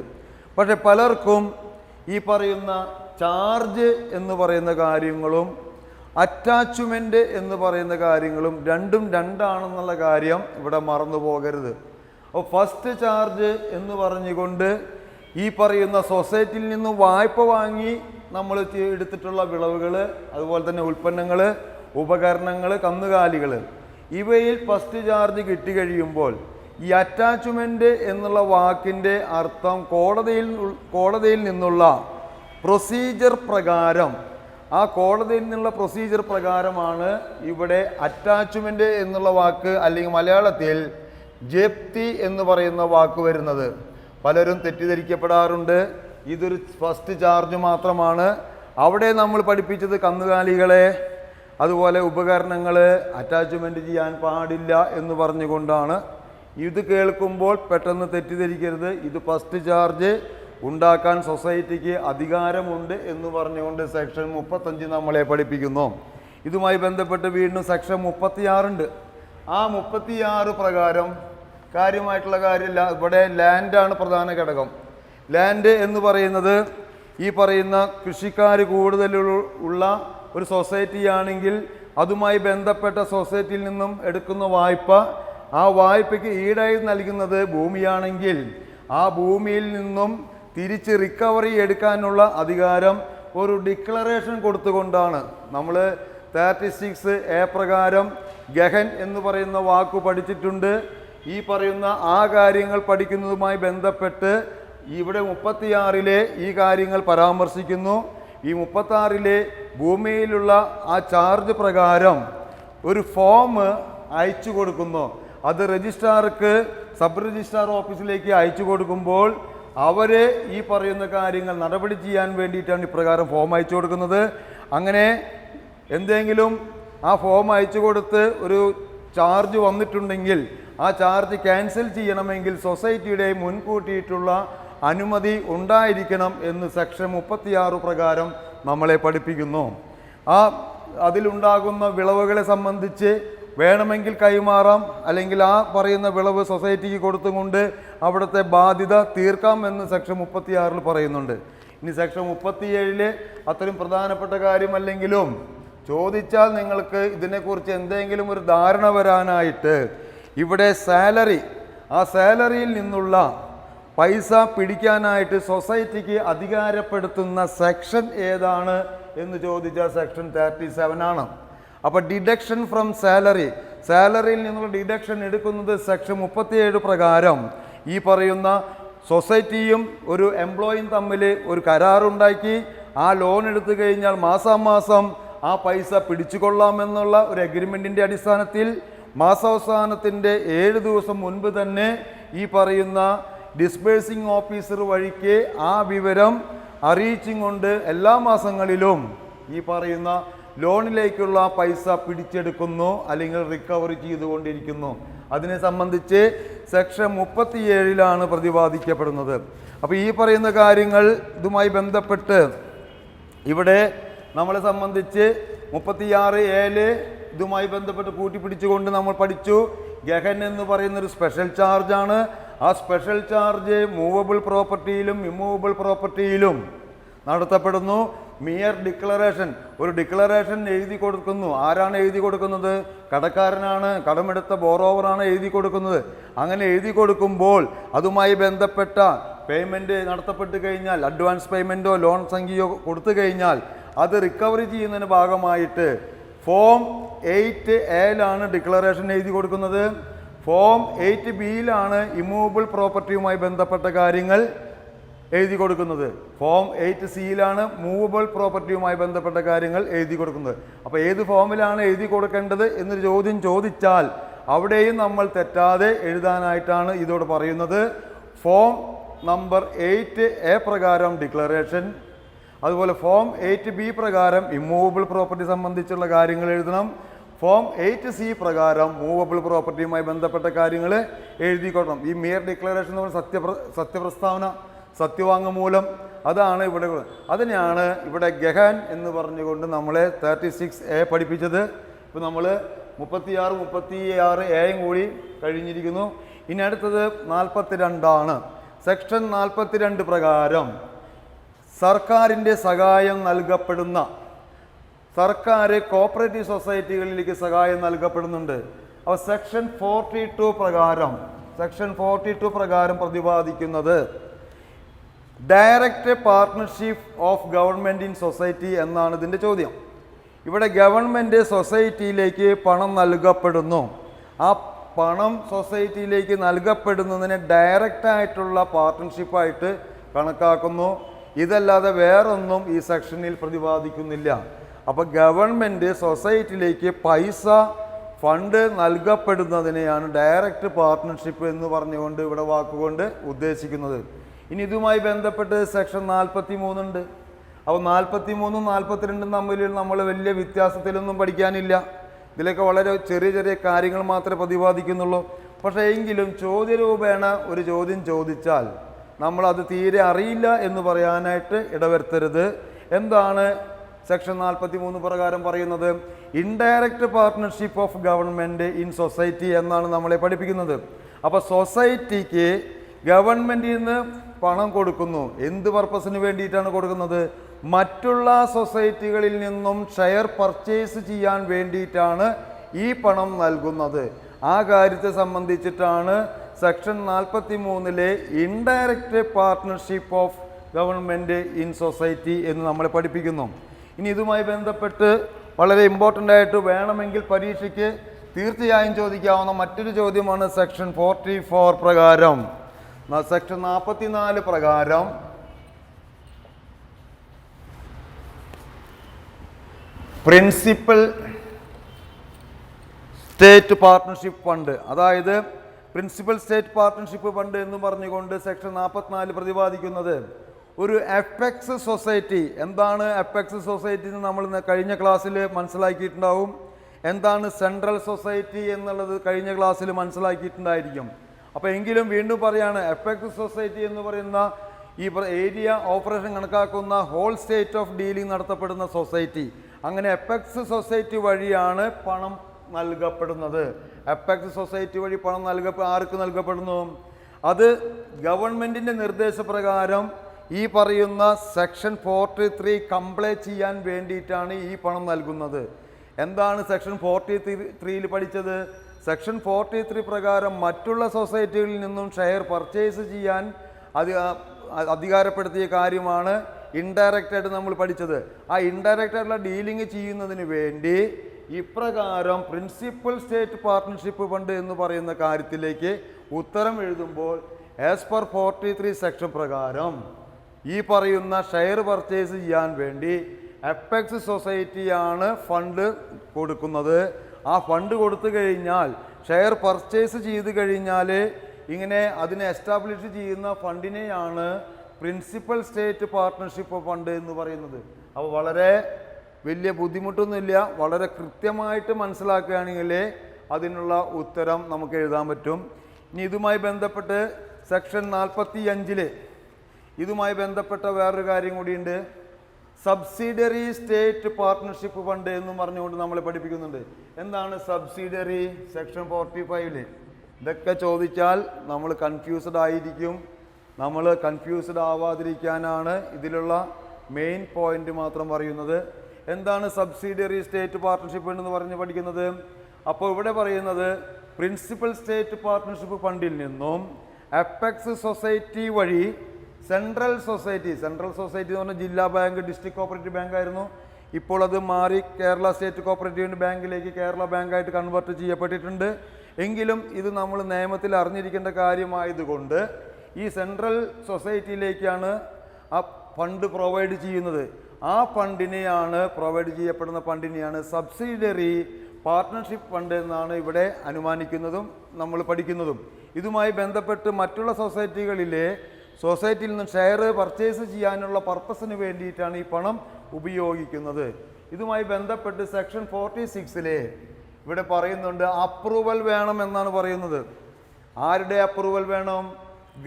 പക്ഷെ പലർക്കും ഈ പറയുന്ന ചാർജ് എന്ന് പറയുന്ന കാര്യങ്ങളും അറ്റാച്ച്മെൻറ്റ് എന്ന് പറയുന്ന കാര്യങ്ങളും രണ്ടും രണ്ടാണെന്നുള്ള കാര്യം ഇവിടെ മറന്നു പോകരുത്. അപ്പോൾ ഫസ്റ്റ് ചാർജ് എന്ന് പറഞ്ഞുകൊണ്ട് ഈ പറയുന്ന സൊസൈറ്റിയിൽ നിന്ന് വായ്പ വാങ്ങി നമ്മൾ എടുത്തിട്ടുള്ള വിളവുകൾ, അതുപോലെ തന്നെ ഉൽപ്പന്നങ്ങൾ, ഉപകരണങ്ങൾ, കന്നുകാലികൾ, ഇവയിൽ ഫസ്റ്റ് ചാർജ് കിട്ടിക്കഴിയുമ്പോൾ ഈ അറ്റാച്ച്മെൻറ്റ് എന്നുള്ള വാക്കിൻ്റെ അർത്ഥം കോടതിയിൽ നിന്നുള്ള പ്രൊസീജിയർ പ്രകാരം, ആ കോടതിയിൽ നിന്നുള്ള പ്രൊസീജിയർ പ്രകാരമാണ് ഇവിടെ അറ്റാച്ച്മെൻറ്റ് എന്നുള്ള വാക്ക് അല്ലെങ്കിൽ മലയാളത്തിൽ ജപ്തി എന്ന് പറയുന്ന വാക്ക് വരുന്നത്. പലരും തെറ്റിദ്ധരിക്കപ്പെടാറുണ്ട്. ഇതൊരു ഫസ്റ്റ് ചാർജ് മാത്രമാണ്. അവിടെ നമ്മൾ പഠിപ്പിച്ചത് കന്നുകാലികളെ അതുപോലെ ഉപകരണങ്ങൾ അറ്റാച്ച്മെൻറ്റ് ചെയ്യാൻ പാടില്ല എന്ന് പറഞ്ഞുകൊണ്ടാണ്. ഇത് കേൾക്കുമ്പോൾ പെട്ടെന്ന് തെറ്റിദ്ധരിക്കരുത്. ഇത് ഫസ്റ്റ് ചാർജ് ഉണ്ടാക്കാൻ സൊസൈറ്റിക്ക് അധികാരമുണ്ട് എന്ന് പറഞ്ഞുകൊണ്ട് സെക്ഷൻ 35 നമ്മളെ പഠിപ്പിക്കുന്നു. ഇതുമായി ബന്ധപ്പെട്ട് വീണ്ടും സെക്ഷൻ 36 ഉണ്ട്. ആ 36 പ്രകാരം കാര്യമായിട്ടുള്ള കാര്യമില്ല. ഇവിടെ ലാൻഡാണ് പ്രധാന ഘടകം. ലാൻഡ് എന്ന് പറയുന്നത് ഈ പറയുന്ന കൃഷിക്കാർ കൂടുതലുള്ള ഒരു സൊസൈറ്റിയാണെങ്കിൽ അതുമായി ബന്ധപ്പെട്ട സൊസൈറ്റിയിൽ നിന്നും എടുക്കുന്ന വായ്പ, ആ വായ്പയ്ക്ക് ഈടായി നൽകുന്നത് ഭൂമിയാണെങ്കിൽ ആ ഭൂമിയിൽ നിന്നും തിരിച്ച് റിക്കവറി എടുക്കാനുള്ള അധികാരം ഒരു ഡിക്ലറേഷൻ കൊടുത്തുകൊണ്ടാണ്. നമ്മൾ 36A പ്രകാരം ഗഹൻ എന്ന് പറയുന്ന വാക്ക് പഠിച്ചിട്ടുണ്ട്. ഈ പറയുന്ന ആ കാര്യങ്ങൾ പഠിക്കുന്നതുമായി ബന്ധപ്പെട്ട് ഇവിടെ 36 ഈ കാര്യങ്ങൾ പരാമർശിക്കുന്നു. ഈ 36 ഭൂമിയിലുള്ള ആ ചാർജ് പ്രകാരം ഒരു ഫോം അയച്ചു കൊടുക്കുന്നു. അത് രജിസ്ട്രാർക്ക്, സബ് രജിസ്ട്രാർ ഓഫീസിലേക്ക് അയച്ചു കൊടുക്കുമ്പോൾ അവരെ ഈ പറയുന്ന കാര്യങ്ങൾ നടപടി ചെയ്യാൻ വേണ്ടിയിട്ടാണ് ഇപ്രകാരം ഫോം അയച്ചു കൊടുക്കുന്നത്. അങ്ങനെ എന്തെങ്കിലും ആ ഫോം അയച്ചു കൊടുത്ത് ഒരു ചാർജ് വന്നിട്ടുണ്ടെങ്കിൽ ആ ചാർജ് ക്യാൻസൽ ചെയ്യണമെങ്കിൽ സൊസൈറ്റിയുടെ മുൻകൂട്ടിയിട്ടുള്ള അനുമതി ഉണ്ടായിരിക്കണം എന്ന് സെക്ഷൻ 36 പ്രകാരം നമ്മളെ പഠിപ്പിക്കുന്നു. അതിലുണ്ടാകുന്ന വിളവുകളെ സംബന്ധിച്ച് വേണമെങ്കിൽ കൈമാറാം, അല്ലെങ്കിൽ ആ പറയുന്ന വിളവ് സൊസൈറ്റിക്ക് കൊടുത്തുകൊണ്ട് അവിടുത്തെ ബാധ്യത തീർക്കാം എന്ന് സെക്ഷൻ 36 പറയുന്നുണ്ട്. ഇനി സെക്ഷൻ 37 അത്രയും പ്രധാനപ്പെട്ട കാര്യമല്ലെങ്കിലും ചോദിച്ചാൽ നിങ്ങൾക്ക് ഇതിനെക്കുറിച്ച് എന്തെങ്കിലും ഒരു ധാരണ വരാനായിട്ട് ഇവിടെ സാലറി, ആ സാലറിയിൽ നിന്നുള്ള പൈസ പിടിക്കാനായിട്ട് സൊസൈറ്റിക്ക് അധികാരപ്പെടുത്തുന്ന സെക്ഷൻ ഏതാണ് എന്ന് ചോദിച്ചാൽ സെക്ഷൻ 37 ആണ്. അപ്പോൾ ഡിഡക്ഷൻ ഫ്രം സാലറിയിൽ നിന്നുള്ള ഡിഡക്ഷൻ എടുക്കുന്നത് സെക്ഷൻ 37 പ്രകാരം ഈ പറയുന്ന സൊസൈറ്റിയും ഒരു എംപ്ലോയിയും തമ്മിൽ ഒരു കരാറുണ്ടാക്കി ആ ലോൺ എടുത്തു കഴിഞ്ഞാൽ മാസാമാസം ആ പൈസ പിടിച്ചുകൊള്ളാമെന്നുള്ള ഒരു അഗ്രിമെൻറ്റിൻ്റെ അടിസ്ഥാനത്തിൽ മാസാവസാനത്തിൻ്റെ 7 ദിവസം മുൻപ് തന്നെ ഈ പറയുന്ന ഡിസ്ബേഴ്സിംഗ് ഓഫീസർ വഴിക്ക് ആ വിവരം അറിയിച്ചും കൊണ്ട് എല്ലാ മാസങ്ങളിലും ഈ പറയുന്ന ലോണിലേക്കുള്ള പൈസ പിടിച്ചെടുക്കുന്നു അല്ലെങ്കിൽ റിക്കവറി ചെയ്തുകൊണ്ടിരിക്കുന്നു. അതിനെ സംബന്ധിച്ച് സെക്ഷൻ 37 പ്രതിപാദിക്കപ്പെടുന്നത്. അപ്പോൾ ഈ പറയുന്ന കാര്യങ്ങൾ ഇതുമായി ബന്ധപ്പെട്ട് ഇവിടെ നമ്മളെ സംബന്ധിച്ച് 36A ഇതുമായി ബന്ധപ്പെട്ട് കൂട്ടിപ്പിടിച്ചുകൊണ്ട് നമ്മൾ പഠിച്ചു. ഗഹൻ എന്ന് പറയുന്നൊരു സ്പെഷ്യൽ ചാർജാണ്. ആ സ്പെഷ്യൽ ചാർജ് മൂവബിൾ പ്രോപ്പർട്ടിയിലും ഇമ്മൂവബിൾ പ്രോപ്പർട്ടിയിലും നടത്തപ്പെടുന്നു. മിയർ ഡിക്ലറേഷൻ, ഒരു ഡിക്ലറേഷൻ എഴുതി കൊടുക്കുന്നു. ആരാണ് എഴുതി കൊടുക്കുന്നത്? കടക്കാരനാണ്, കടമെടുത്ത ബോറോവറാണ് എഴുതി കൊടുക്കുന്നത്. അങ്ങനെ എഴുതി കൊടുക്കുമ്പോൾ അതുമായി ബന്ധപ്പെട്ട പേയ്മെൻറ്റ് നടത്തപ്പെട്ട് കഴിഞ്ഞാൽ, അഡ്വാൻസ് പേയ്മെൻറ്റോ ലോൺ സംഖ്യയോ കൊടുത്തു കഴിഞ്ഞാൽ അത് റിക്കവറി ചെയ്യുന്നതിന് ഭാഗമായിട്ട് ഫോം 8A ഡിക്ലറേഷൻ എഴുതി കൊടുക്കുന്നത്. ഫോം 8B ഇമ്മൂവബിൾ പ്രോപ്പർട്ടിയുമായി ബന്ധപ്പെട്ട കാര്യങ്ങൾ എഴുതി കൊടുക്കുന്നത്. ഫോം 8C മൂവബിൾ പ്രോപ്പർട്ടിയുമായി ബന്ധപ്പെട്ട കാര്യങ്ങൾ എഴുതി കൊടുക്കുന്നത്. അപ്പോൾ ഏത് ഫോമിലാണ് എഴുതി കൊടുക്കേണ്ടത് എന്നൊരു ചോദ്യം ചോദിച്ചാൽ അവിടെയും നമ്മൾ തെറ്റാതെ എഴുതാനായിട്ടാണ് ഇതോട് പറയുന്നത്. ഫോം നമ്പർ 8A പ്രകാരം ഡിക്ലറേഷൻ, അതുപോലെ ഫോം 8B പ്രകാരം ഇമ്മൂവബിൾ പ്രോപ്പർട്ടി സംബന്ധിച്ചുള്ള കാര്യങ്ങൾ എഴുതണം. ഫോം 8C പ്രകാരം മൂവബിൾ പ്രോപ്പർട്ടിയുമായി ബന്ധപ്പെട്ട കാര്യങ്ങൾ എഴുതി കൊടുക്കണം. ഈ മിയർ ഡിക്ലറേഷൻ എന്ന് പറഞ്ഞാൽ സത്യപ്രസ്താവന, സത്യവാങ്മൂലം, അതാണ് ഇവിടെ. അതിനെയാണ് ഇവിടെ ഗഹൻ എന്ന് പറഞ്ഞുകൊണ്ട് നമ്മളെ 36A പഠിപ്പിച്ചത്. ഇപ്പോൾ നമ്മൾ 36, 36A കൂടി കഴിഞ്ഞിരിക്കുന്നു. ഇനി അടുത്തത് 42 സെക്ഷൻ 42 പ്രകാരം സർക്കാരിൻ്റെ സഹായം നൽകപ്പെടുന്ന, സർക്കാർ കോപ്പറേറ്റീവ് സൊസൈറ്റികളിലേക്ക് സഹായം നൽകപ്പെടുന്നുണ്ട്. അപ്പോൾ സെക്ഷൻ 42 പ്രകാരം പ്രതിപാദിക്കുന്നത് direct partnership of government in society എന്നാണ് ഇതിൻ്റെ ചോദ്യം. ഇവിടെ ഗവൺമെൻറ് സൊസൈറ്റിയിലേക്ക് പണം നൽകപ്പെടുന്നു. ആ പണം സൊസൈറ്റിയിലേക്ക് നൽകപ്പെടുന്നതിനെ ഡയറക്റ്റായിട്ടുള്ള പാർട്ട്ണർഷിപ്പായിട്ട് കണക്കാക്കുന്നു. ഇതല്ലാതെ വേറൊന്നും ഈ സെക്ഷനിൽ പ്രതിപാദിക്കുന്നില്ല. അപ്പോൾ ഗവൺമെൻറ് സൊസൈറ്റിയിലേക്ക് പൈസ ഫണ്ട് നൽകപ്പെടുന്നതിനെയാണ് ഡയറക്റ്റ് പാർട്ട്ണർഷിപ്പ് എന്ന് പറഞ്ഞുകൊണ്ട് ഇവിടെ വാക്കുകൊണ്ട് ഉദ്ദേശിക്കുന്നത്. ഇനി ഇതുമായി ബന്ധപ്പെട്ട് സെക്ഷൻ 43 ഉണ്ട്. അപ്പോൾ 43ഉം 42ഉം തമ്മിൽ നമ്മൾ വലിയ വ്യത്യാസത്തിലൊന്നും പഠിക്കാനില്ല. ഇതിലൊക്കെ വളരെ ചെറിയ ചെറിയ കാര്യങ്ങൾ മാത്രമേ പ്രതിപാദിക്കുന്നുള്ളൂ. പക്ഷേ എങ്കിലും ചോദ്യരൂപേണ ഒരു ചോദ്യം ചോദിച്ചാൽ നമ്മളത് തീരെ അറിയില്ല എന്ന് പറയാനായിട്ട് ഇടവരുത്തരുത്. എന്താണ് സെക്ഷൻ 43 പ്രകാരം പറയുന്നത്? Indirect partnership of government in society എന്നാണ് നമ്മളെ പഠിപ്പിക്കുന്നത്. അപ്പോൾ സൊസൈറ്റിക്ക് ഗവൺമെൻറ്റിൽ നിന്ന് പണം കൊടുക്കുന്നു. എന്ത് പർപ്പസിന് വേണ്ടിയിട്ടാണ് കൊടുക്കുന്നത്? മറ്റുള്ള സൊസൈറ്റികളിൽ നിന്നും ഷെയർ പർച്ചേസ് ചെയ്യാൻ വേണ്ടിയിട്ടാണ് ഈ പണം നൽകുന്നത്. ആ കാര്യത്തെ സംബന്ധിച്ചിട്ടാണ് section 43 indirect partnership of government in society എന്ന് നമ്മളെ പഠിപ്പിക്കുന്നു. ഇനി ഇതുമായി ബന്ധപ്പെട്ട് വളരെ ഇമ്പോർട്ടൻ്റ് ആയിട്ട് വേണമെങ്കിൽ പരീക്ഷയ്ക്ക് തീർച്ചയായും ചോദിക്കാവുന്ന മറ്റൊരു ചോദ്യമാണ് സെക്ഷൻ 44 പ്രകാരം. സെക്ഷൻ 44 പ്രകാരം പ്രിൻസിപ്പൽ സ്റ്റേറ്റ് പാർട്ട്ണർഷിപ്പ് ഫണ്ട്, അതായത് പ്രിൻസിപ്പൽ സ്റ്റേറ്റ് പാർട്ട്ണർഷിപ്പ് ഫണ്ട് എന്ന് പറഞ്ഞുകൊണ്ട് സെക്ഷൻ 44 പ്രതിപാദിക്കുന്നത് ഒരു എഫെക്സ് സൊസൈറ്റി. എന്താണ് എഫെക്സ് സൊസൈറ്റി എന്ന് നമ്മൾ കഴിഞ്ഞ ക്ലാസ്സിൽ മനസ്സിലാക്കിയിട്ടുണ്ടാവും. എന്താണ് സെൻട്രൽ സൊസൈറ്റി എന്നുള്ളത് കഴിഞ്ഞ ക്ലാസ്സിൽ മനസ്സിലാക്കിയിട്ടുണ്ടായിരിക്കും. അപ്പോൾ എങ്കിലും വീണ്ടും പറയാണ്, എഫെക്സ് സൊസൈറ്റി എന്ന് പറയുന്ന ഈ ഏരിയ ഓപ്പറേഷൻ കണക്കാക്കുന്ന ഹോൾ സ്റ്റേറ്റ് ഓഫ് ഡീലിംഗ് നടത്തപ്പെടുന്ന സൊസൈറ്റി. അങ്ങനെ എഫെക്സ് സൊസൈറ്റി വഴിയാണ് പണം നൽകപ്പെടുന്നത്. എഫെക്സ് സൊസൈറ്റി വഴി പണം ആർക്ക് നൽകപ്പെടുന്നു? അത് ഗവൺമെൻറ്റിൻ്റെ നിർദ്ദേശപ്രകാരം ഈ പറയുന്ന സെക്ഷൻ 43 കംപ്ലൈ ചെയ്യാൻ വേണ്ടിയിട്ടാണ് ഈ പണം നൽകുന്നത്. എന്താണ് സെക്ഷൻ 43 പഠിച്ചത്? സെക്ഷൻ 43 പ്രകാരം മറ്റുള്ള സൊസൈറ്റികളിൽ നിന്നും ഷെയർ പർച്ചേസ് ചെയ്യാൻ അധികാരപ്പെടുത്തിയ കാര്യമാണ് ഇൻഡയറക്റ്റായിട്ട് നമ്മൾ പഠിച്ചത്. ആ ഇൻഡയറക്റ്റായിട്ടുള്ള ഡീലിംഗ് ചെയ്യുന്നതിന് വേണ്ടി ഇപ്രകാരം പ്രിൻസിപ്പൽ സ്റ്റേറ്റ് പാർട്ട്ണർഷിപ്പ് ഫണ്ട് എന്ന് പറയുന്ന കാര്യത്തിലേക്ക് ഉത്തരം എഴുതുമ്പോൾ ആസ് പെർ 43 സെക്ഷൻ പ്രകാരം ഈ പറയുന്ന ഷെയർ പർച്ചേസ് ചെയ്യാൻ വേണ്ടി എഫെക്സ് സൊസൈറ്റിയാണ് ഫണ്ട് കൊടുക്കുന്നത്. ആ ഫണ്ട് കൊടുത്തു കഴിഞ്ഞാൽ ഷെയർ പർച്ചേസ് ചെയ്ത് കഴിഞ്ഞാൽ ഇങ്ങനെ അതിനെ എസ്റ്റാബ്ലിഷ് ചെയ്യുന്ന ഫണ്ടിനെയാണ് പ്രിൻസിപ്പൽ സ്റ്റേറ്റ് പാർട്ട്ണർഷിപ്പ് ഫണ്ട് എന്ന് പറയുന്നത്. അപ്പോൾ വളരെ വലിയ ബുദ്ധിമുട്ടൊന്നുമില്ല, വളരെ കൃത്യമായിട്ട് മനസ്സിലാക്കുകയാണെങ്കിൽ അതിനുള്ള ഉത്തരം നമുക്ക് എഴുതാൻ പറ്റും. ഇനി ഇതുമായി ബന്ധപ്പെട്ട് സെക്ഷൻ 45 ഇതുമായി ബന്ധപ്പെട്ട വേറൊരു കാര്യം കൂടിയുണ്ട്. സബ്സിഡിയറി സ്റ്റേറ്റ് പാർട്ട്ണർഷിപ്പ് ഫണ്ട് എന്നും പറഞ്ഞുകൊണ്ട് നമ്മളെ പഠിപ്പിക്കുന്നുണ്ട്. എന്താണ് സബ്സിഡിയറി? സെക്ഷൻ 45 ഇതൊക്കെ ചോദിച്ചാൽ നമ്മൾ കൺഫ്യൂസ്ഡ് ആയിരിക്കും. നമ്മൾ കൺഫ്യൂസ്ഡ് ആവാതിരിക്കാനാണ് ഇതിലുള്ള മെയിൻ പോയിന്റ് മാത്രം പറയുന്നത്. എന്താണ് സബ്സിഡിയറി സ്റ്റേറ്റ് പാർട്ട്ണർഷിപ്പ് എന്ന് പറഞ്ഞ് പഠിക്കുന്നത്? അപ്പോൾ ഇവിടെ പറയുന്നത് പ്രിൻസിപ്പൽ സ്റ്റേറ്റ് പാർട്ട്ണർഷിപ്പ് ഫണ്ടിൽ നിന്നും എഫെക്സ് സൊസൈറ്റി വഴി സെൻട്രൽ സൊസൈറ്റി എന്ന് പറഞ്ഞാൽ ജില്ലാ ബാങ്ക്, ഡിസ്ട്രിക്ട് കോപ്പറേറ്റീവ് ബാങ്ക് ആയിരുന്നു. ഇപ്പോൾ അത് മാറി കേരള സ്റ്റേറ്റ് കോപ്പറേറ്റീവ് ബാങ്കിലേക്ക് കേരള ബാങ്കായിട്ട് കൺവേർട്ട് ചെയ്യപ്പെട്ടിട്ടുണ്ട്. എങ്കിലും ഇത് നമ്മൾ നിയമത്തിൽ അറിഞ്ഞിരിക്കേണ്ട കാര്യമായതുകൊണ്ട് ഈ സെൻട്രൽ സൊസൈറ്റിയിലേക്കാണ് ആ ഫണ്ട് പ്രൊവൈഡ് ചെയ്യുന്നത്. ആ ഫണ്ടിനെയാണ് പ്രൊവൈഡ് ചെയ്യപ്പെടുന്ന ഫണ്ടിനെയാണ് സബ്സിഡിയറി പാർട്ട്ണർഷിപ്പ് ഫണ്ട് എന്നാണ് ഇവിടെ അനുമാനിക്കുന്നതും നമ്മൾ പഠിക്കുന്നതും. ഇതുമായി ബന്ധപ്പെട്ട് മറ്റുള്ള സൊസൈറ്റിയിൽ നിന്ന് ഷെയർ പർച്ചേസ് ചെയ്യാനുള്ള പർപ്പസിന് വേണ്ടിയിട്ടാണ് ഈ പണം ഉപയോഗിക്കുന്നത്. ഇതുമായി ബന്ധപ്പെട്ട് സെക്ഷൻ 46 ഇവിടെ പറയുന്നുണ്ട് അപ്രൂവൽ വേണം എന്നാണ് പറയുന്നത്. ആരുടെ അപ്രൂവൽ വേണം?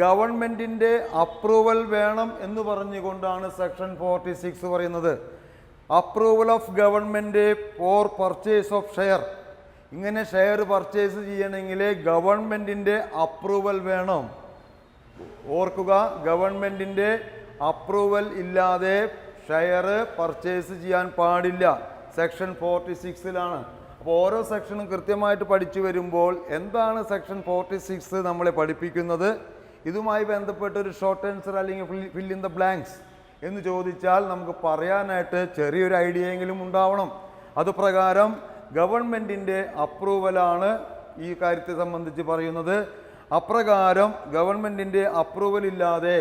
ഗവൺമെൻറ്റിൻ്റെ അപ്രൂവൽ വേണം എന്ന് പറഞ്ഞുകൊണ്ടാണ് സെക്ഷൻ 46 പറയുന്നത്. Approval of government four purchase of share. ഇങ്ങനെ ഷെയർ പർച്ചേസ് ചെയ്യണമെങ്കിൽ ഗവൺമെൻറ്റിൻ്റെ അപ്രൂവൽ വേണം. ഓർക്കുക, ഗവൺമെൻറ്റിൻ്റെ അപ്രൂവൽ ഇല്ലാതെ ഷെയർ പർച്ചേസ് ചെയ്യാൻ പാടില്ല. സെക്ഷൻ 46 അപ്പോൾ ഓരോ സെക്ഷനും കൃത്യമായിട്ട് പഠിച്ചു വരുമ്പോൾ എന്താണ് സെക്ഷൻ 46 നമ്മളെ പഠിപ്പിക്കുന്നത്, ഇതുമായി ബന്ധപ്പെട്ട് ഒരു ഷോർട്ട് ആൻസർ അല്ലെങ്കിൽ ഫിൽ ഇൻ ദ ബ്ലാങ്ക്സ് എന്ന് ചോദിച്ചാൽ നമുക്ക് പറയാനായിട്ട് ചെറിയൊരു ഐഡിയയെങ്കിലും ഉണ്ടാവണം. അതുപ്രകാരം ഗവൺമെൻറ്റിൻ്റെ അപ്രൂവലാണ് ഈ കാര്യത്തെ സംബന്ധിച്ച് പറയുന്നത്. അപ്രകാരം ഗവൺമെൻറ്റിൻ്റെ അപ്രൂവൽ ഇല്ലാതെ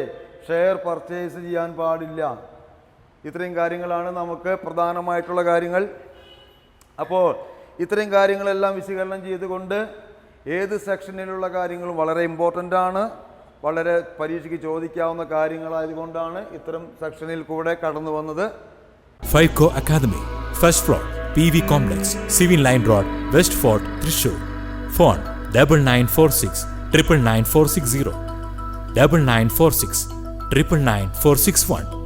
ഷെയർ പർച്ചേസ് ചെയ്യാൻ പാടില്ല. ഇത്രയും കാര്യങ്ങളാണ് നമുക്ക് പ്രധാനമായിട്ടുള്ള കാര്യങ്ങൾ. അപ്പോൾ ഇത്രയും കാര്യങ്ങളെല്ലാം വിശകലനം ചെയ്തുകൊണ്ട് ഏത് സെക്ഷനിലുള്ള കാര്യങ്ങളും വളരെ ഇമ്പോർട്ടൻ്റ് ആണ്, വളരെ പരീക്ഷയ്ക്ക് ചോദിക്കാവുന്ന കാര്യങ്ങളായതുകൊണ്ടാണ് ഇത്തരം സെക്ഷനിൽ കൂടെ കടന്നു വന്നത്. Fiveco academy, first floor, PV complex, civil line road, west fort, Thrissur. Phone 9946 999 460, 9946 999 461.